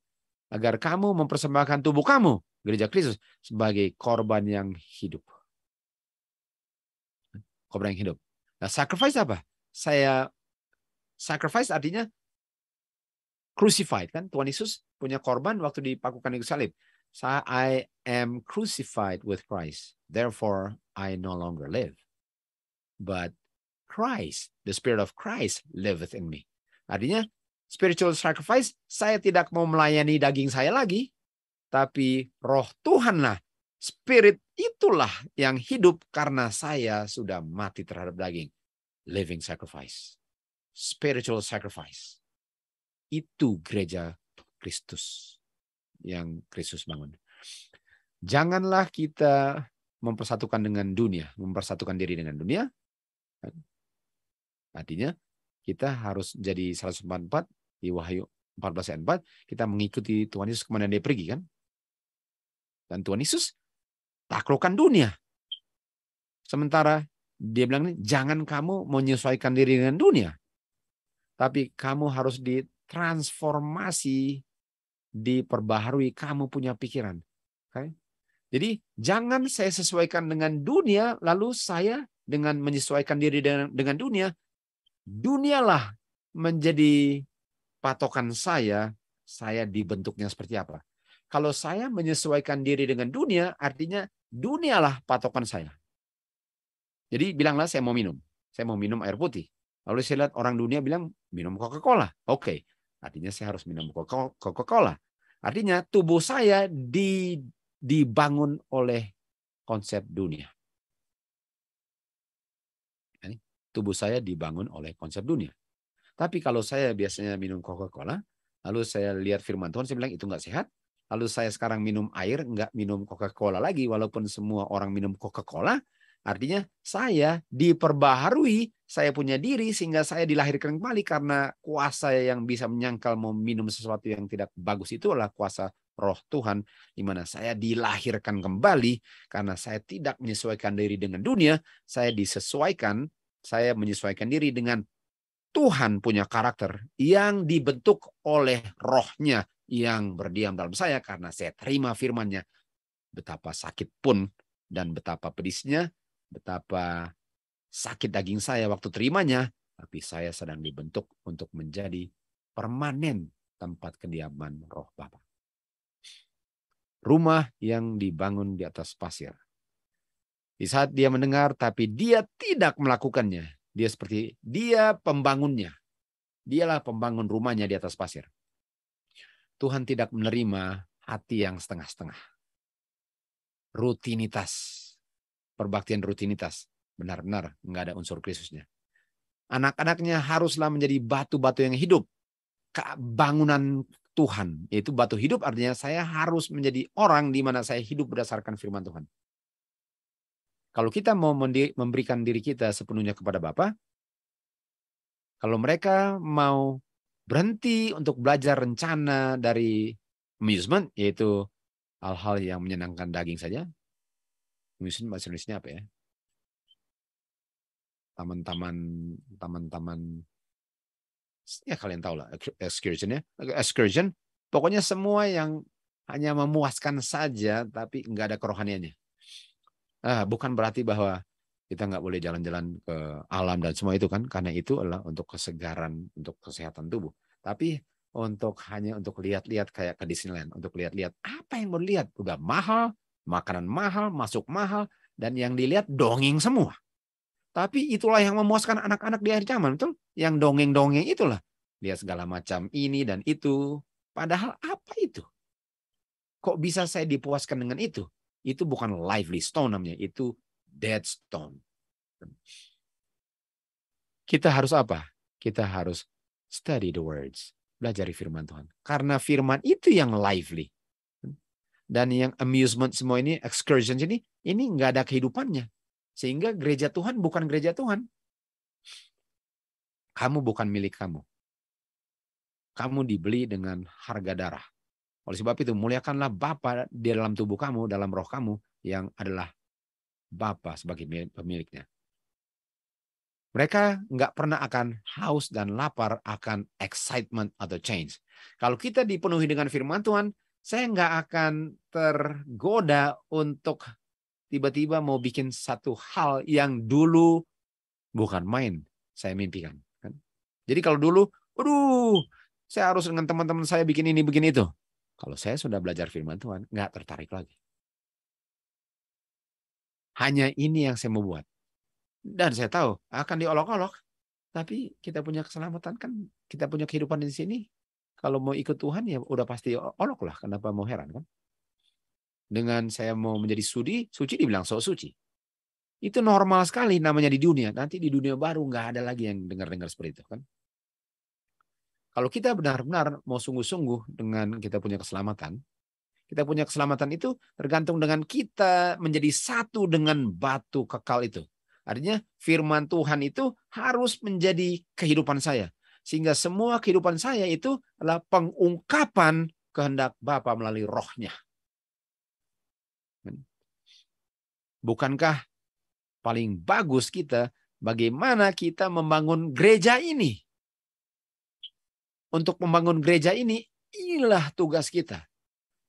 agar kamu mempersembahkan tubuh kamu, gereja Kristus, sebagai korban yang hidup. Korban yang hidup. Nah, sacrifice apa? Sacrifice artinya crucified kan? Tuhan Yesus punya korban waktu dipakukan di salib. I am crucified with Christ. Therefore, I no longer live. But Christ, the Spirit of Christ liveth in me. Artinya, spiritual sacrifice, saya tidak mau melayani daging saya lagi, tapi roh Tuhanlah, Spirit itulah yang hidup karena saya sudah mati terhadap daging. living sacrifice, spiritual sacrifice. Itu gereja Kristus yang Kristus bangun. Janganlah kita mempersatukan dengan dunia, mempersatukan diri dengan dunia. Artinya kita harus jadi 144 di Wahyu 14 ayat 4, kita mengikuti Tuhan Yesus kemana dia pergi kan. Dan Tuhan Yesus taklukkan dunia. Sementara dia bilang, jangan kamu menyesuaikan diri dengan dunia. Tapi kamu harus ditransformasi, diperbaharui, kamu punya pikiran. Okay? Jadi jangan saya sesuaikan dengan dunia, lalu saya dengan menyesuaikan diri dengan dunia, dunialah menjadi patokan saya dibentuknya seperti apa. Kalau saya menyesuaikan diri dengan dunia, artinya dunialah patokan saya. Jadi bilanglah saya mau minum air putih. Lalu saya lihat orang dunia bilang minum Coca-Cola. Oke, artinya saya harus minum Coca-Cola. Artinya tubuh saya dibangun oleh konsep dunia. Tubuh saya dibangun oleh konsep dunia. Tapi kalau saya biasanya minum Coca-Cola, lalu saya lihat firman Tuhan, saya bilang itu nggak sehat. Lalu saya sekarang minum air, nggak minum Coca-Cola lagi, walaupun semua orang minum Coca-Cola. Artinya saya diperbaharui, saya punya diri sehingga saya dilahirkan kembali karena kuasa yang bisa menyangkal mau minum sesuatu yang tidak bagus itu adalah kuasa Roh Tuhan, di mana saya dilahirkan kembali karena saya tidak menyesuaikan diri dengan dunia, saya menyesuaikan diri dengan Tuhan punya karakter yang dibentuk oleh Roh-Nya yang berdiam dalam saya karena saya terima firman-Nya. Betapa sakit pun dan betapa pedisnya, betapa sakit daging saya waktu terimanya, tapi saya sedang dibentuk untuk menjadi permanen tempat kediaman Roh Bapa. Rumah yang dibangun di atas pasir. Di saat dia mendengar, tapi dia tidak melakukannya. Dia pembangunnya. Dialah pembangun rumahnya di atas pasir. Tuhan tidak menerima hati yang setengah-setengah. Rutinitas. Perbaktian rutinitas. Benar-benar nggak ada unsur Kristusnya. Anak-anaknya haruslah menjadi batu-batu yang hidup. Bangunan Tuhan. Yaitu batu hidup artinya saya harus menjadi orang di mana saya hidup berdasarkan firman Tuhan. Kalau kita mau memberikan diri kita sepenuhnya kepada Bapa, kalau mereka mau berhenti untuk belajar rencana dari amusement, yaitu hal-hal yang menyenangkan daging saja. Amusement bahasa Indonesia apa ya? Taman-taman, ya kalian tahu lah, excursion. Pokoknya semua yang hanya memuaskan saja, tapi nggak ada kerohaniannya. Bukan berarti bahwa kita nggak boleh jalan-jalan ke alam dan semua itu kan, karena itu adalah untuk kesegaran, untuk kesehatan tubuh. Tapi hanya untuk lihat-lihat kayak ke Disneyland, untuk lihat-lihat apa yang mau lihat, udah mahal, makanan mahal, masuk mahal, dan yang dilihat dongeng semua. Tapi itulah yang memuaskan anak-anak di akhir zaman, betul? Yang dongeng-dongeng itulah, lihat segala macam ini dan itu. Padahal apa itu? Kok bisa saya dipuaskan dengan itu? Itu bukan lively stone namanya, itu dead stone. Kita harus apa? Kita harus study the words, belajar firman Tuhan. Karena firman itu yang lively. Dan yang amusement semua ini, excursion ini nggak ada kehidupannya. Sehingga gereja Tuhan bukan gereja Tuhan. Kamu bukan milik kamu. Kamu dibeli dengan harga darah. Oleh sebab itu, muliakanlah Bapa di dalam tubuh kamu, dalam roh kamu, yang adalah Bapa sebagai pemiliknya. Mereka nggak pernah akan haus dan lapar akan excitement atau change. Kalau kita dipenuhi dengan firman Tuhan, saya nggak akan tergoda untuk tiba-tiba mau bikin satu hal yang dulu bukan main saya mimpikan. Jadi kalau dulu, saya harus dengan teman-teman saya bikin ini, bikin itu. Kalau saya sudah belajar firman Tuhan, nggak tertarik lagi. Hanya ini yang saya mau buat. Dan saya tahu akan diolok-olok. Tapi kita punya keselamatan kan, kita punya kehidupan di sini. Kalau mau ikut Tuhan ya udah pasti olok lah. Kenapa mau heran kan? Dengan saya mau menjadi suci dibilang so suci. Itu normal sekali namanya di dunia. Nanti di dunia baru nggak ada lagi yang dengar-dengar seperti itu kan. Kalau kita benar-benar mau sungguh-sungguh dengan kita punya keselamatan itu tergantung dengan kita menjadi satu dengan batu kekal itu. Artinya firman Tuhan itu harus menjadi kehidupan saya. Sehingga semua kehidupan saya itu adalah pengungkapan kehendak Bapa melalui rohnya. Bukankah paling bagus kita bagaimana kita membangun gereja ini? Untuk membangun gereja ini, inilah tugas kita.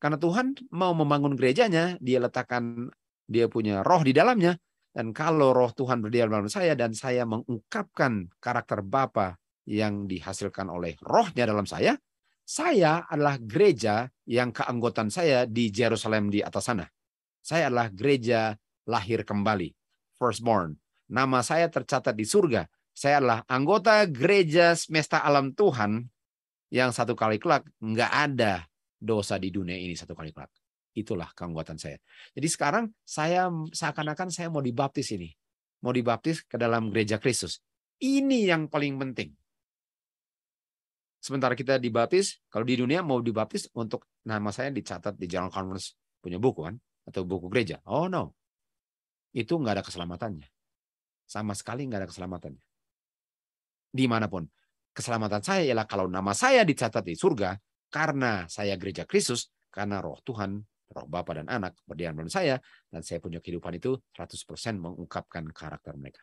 Karena Tuhan mau membangun gerejanya, dia punya roh di dalamnya. Dan kalau roh Tuhan berdiam dalam saya dan saya mengungkapkan karakter Bapa yang dihasilkan oleh rohnya dalam saya adalah gereja yang keanggotaan saya di Yerusalem di atas sana. Saya adalah gereja lahir kembali, firstborn. Nama saya tercatat di surga. Saya adalah anggota gereja semesta alam Tuhan yang satu kali kelak nggak ada dosa di dunia ini satu kali kelak. Itulah keanggotaan saya. Jadi sekarang saya seakan-akan saya mau dibaptis ini. Mau dibaptis ke dalam gereja Kristus. Ini yang paling penting. Sementara kita dibaptis, kalau di dunia mau dibaptis untuk nama saya dicatat di General Conference punya buku kan? Atau buku gereja. Oh no. Itu nggak ada keselamatannya. Sama sekali nggak ada keselamatannya. Dimanapun. Keselamatan saya ialah kalau nama saya dicatat di surga, karena saya gereja Kristus, karena roh Tuhan, roh Bapa dan Anak berdiam dalam saya, dan saya punya kehidupan itu 100% mengungkapkan karakter mereka.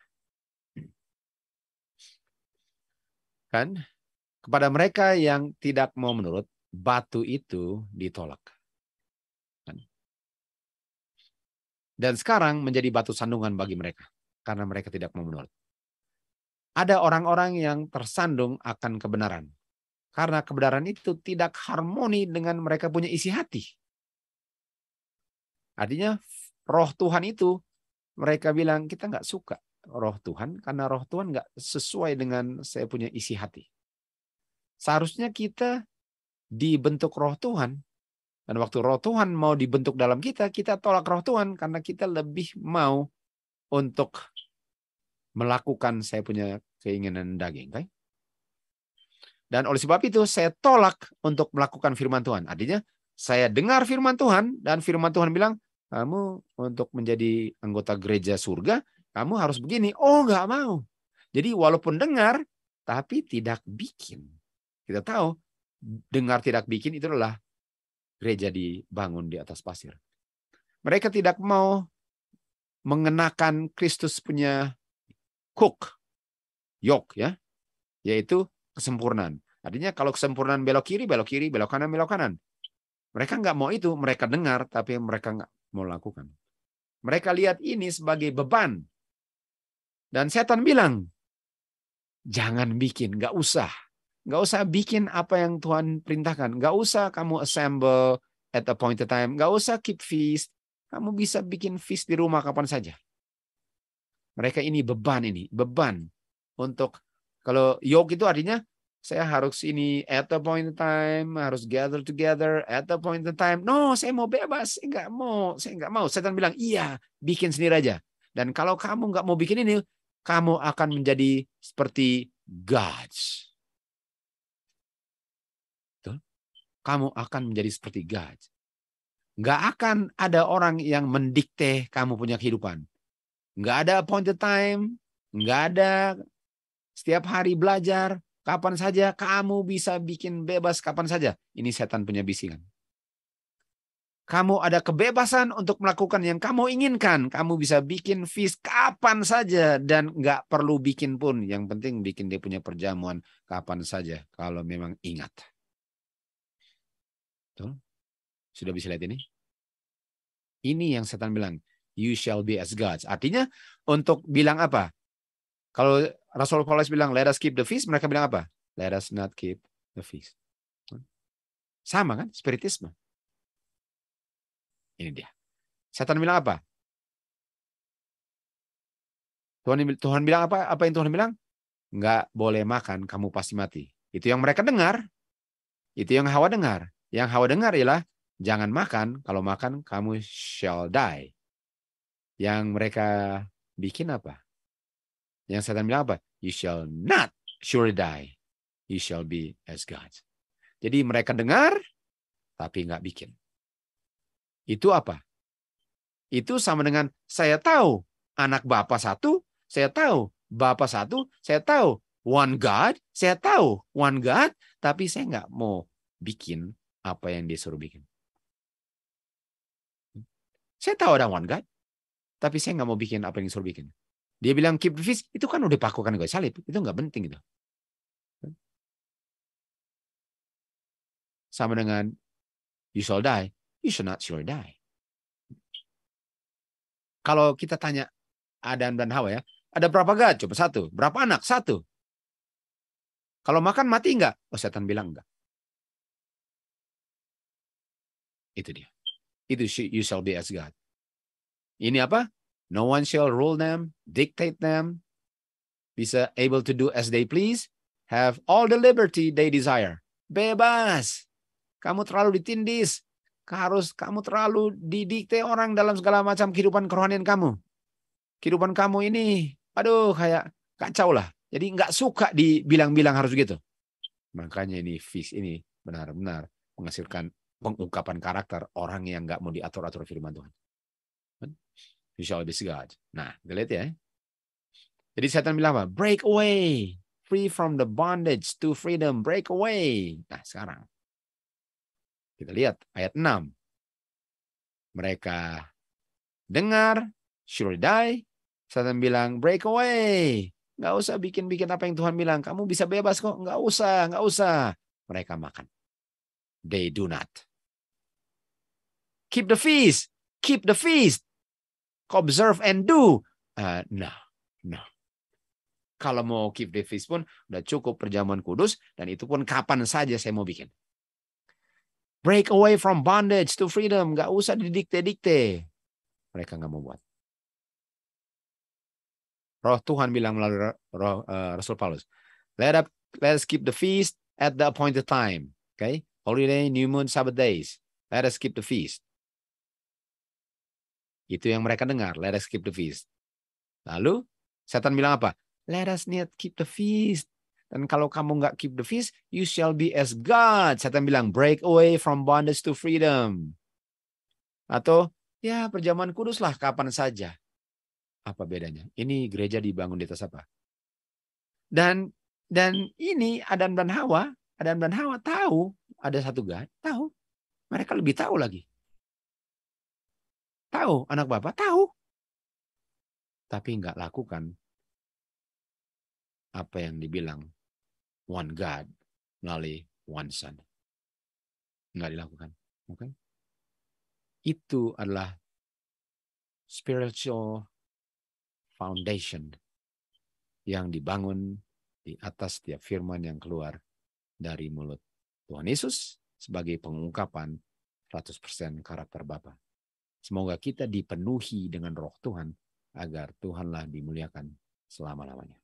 Kan? Kepada mereka yang tidak mau menurut, batu itu ditolak. Kan? Dan sekarang menjadi batu sandungan bagi mereka, karena mereka tidak mau menurut. Ada orang-orang yang tersandung akan kebenaran. Karena kebenaran itu tidak harmoni dengan mereka punya isi hati. Artinya roh Tuhan itu, mereka bilang kita nggak suka roh Tuhan, karena roh Tuhan nggak sesuai dengan saya punya isi hati. Seharusnya kita dibentuk roh Tuhan. Dan waktu roh Tuhan mau dibentuk dalam kita, kita tolak roh Tuhan karena kita lebih mau untuk melakukan saya punya keinginan daging. Kan? Dan oleh sebab itu saya tolak untuk melakukan firman Tuhan. Artinya saya dengar firman Tuhan dan firman Tuhan bilang, kamu untuk menjadi anggota gereja surga, kamu harus begini. Oh, nggak mau. Jadi walaupun dengar, tapi tidak bikin. Kita tahu, dengar tidak bikin itu adalah gereja dibangun di atas pasir. Mereka tidak mau mengenakan Kristus punya yoke, ya, yaitu kesempurnaan. Artinya kalau kesempurnaan belok kiri, belok kanan. Mereka nggak mau itu, mereka dengar, tapi mereka nggak mau lakukan. Mereka lihat ini sebagai beban. Dan setan bilang, jangan bikin, nggak usah. Nggak usah bikin apa yang Tuhan perintahkan. Nggak usah kamu assemble at appointed time. Nggak usah keep feast. Kamu bisa bikin feast di rumah kapan saja. Mereka ini beban untuk, kalau yoke itu artinya saya harus ini at the point in time, harus gather together at the point in time. No, saya mau bebas, saya nggak mau. Setan bilang, iya, bikin sendiri aja. Dan kalau kamu nggak mau bikin ini, kamu akan menjadi seperti gods. Kamu akan menjadi seperti gods. Nggak akan ada orang yang mendikte kamu punya kehidupan. Nggak ada appointed time, nggak ada setiap hari belajar, kapan saja kamu bisa bikin bebas kapan saja. Ini setan punya bisikan. Kamu ada kebebasan untuk melakukan yang kamu inginkan. Kamu bisa bikin feast kapan saja dan nggak perlu bikin pun. Yang penting bikin dia punya perjamuan kapan saja kalau memang ingat. Tuh. Sudah bisa lihat ini? Ini yang setan bilang, you shall be as gods. Artinya untuk bilang apa? Kalau Rasul Paulus bilang, let us keep the feast, mereka bilang apa? Let us not keep the feast. Sama kan? Spiritisme. Ini dia. Setan bilang apa? Tuhan bilang apa? Apa yang Tuhan bilang? Nggak boleh makan, kamu pasti mati. Itu yang mereka dengar. Itu yang Hawa dengar. Yang Hawa dengar ialah, jangan makan, kalau makan kamu shall die. Yang mereka bikin apa? Yang setan bilang apa? You shall not surely die. You shall be as gods. Jadi mereka dengar, tapi nggak bikin. Itu apa? Itu sama dengan saya tahu anak Bapa satu, saya tahu Bapa satu, saya tahu one God, saya tahu one God, tapi saya nggak mau bikin apa yang dia suruh bikin. Saya tahu ada one God, tapi saya nggak mau bikin apa yang disuruh bikin. Dia bilang keep the feast, itu kan udah pakukan gue salib, itu nggak penting gitu. Sama dengan you shall die, you shall not surely die. Kalau kita tanya Adam dan Hawa ya, ada berapa God? Coba satu. Berapa anak? Satu. Kalau makan mati enggak? Oh, setan bilang enggak. Itu dia. Itu you shall be as God. Ini apa? No one shall rule them, dictate them, bisa able to do as they please, have all the liberty they desire. Bebas. Kamu terlalu ditindis. Kamu terlalu didikte orang dalam segala macam kehidupan kerohanian kamu. Kehidupan kamu ini, aduh kayak kacau lah. Jadi nggak suka dibilang-bilang harus gitu. Makanya ini fix ini benar-benar menghasilkan pengungkapan karakter orang yang nggak mau diatur-atur firman Tuhan. You shall be God. Nah, kita lihat ya. Jadi setan bilang apa? Break away. Free from the bondage to freedom. Break away. Nah, sekarang. Kita lihat ayat 6. Mereka dengar, surely die. Setan bilang, break away. Nggak usah bikin-bikin apa yang Tuhan bilang. Kamu bisa bebas kok. Nggak usah. Mereka makan. They do not. Keep the feast. Keep the feast. Observe and do. No. Kalau mau keep the feast pun udah cukup perjamuan kudus. Dan itu pun kapan saja saya mau bikin. Break away from bondage to freedom. Nggak usah didikte-dikte. Mereka nggak mau buat. Roh Tuhan bilang melalui Rasul Paulus. Let us keep the feast at the appointed time. Okay? Holiday, new moon, Sabbath days. Let us keep the feast. Itu yang mereka dengar. Let us keep the feast. Lalu, setan bilang apa? Let us not keep the feast. Dan kalau kamu nggak keep the feast, you shall be as God. Setan bilang, break away from bondage to freedom. Atau, ya perjamuan kudus lah kapan saja. Apa bedanya? Ini gereja dibangun di atas apa? Dan ini Adam dan Hawa tahu ada satu God, tahu. Mereka lebih tahu lagi. Tahu, anak Bapa tahu. Tapi nggak lakukan apa yang dibilang one God melalui one Son. Nggak dilakukan. Okay? Itu adalah spiritual foundation yang dibangun di atas setiap firman yang keluar dari mulut Tuhan Yesus sebagai pengungkapan 100% karakter Bapa. Semoga kita dipenuhi dengan roh Tuhan agar Tuhanlah dimuliakan selama-lamanya.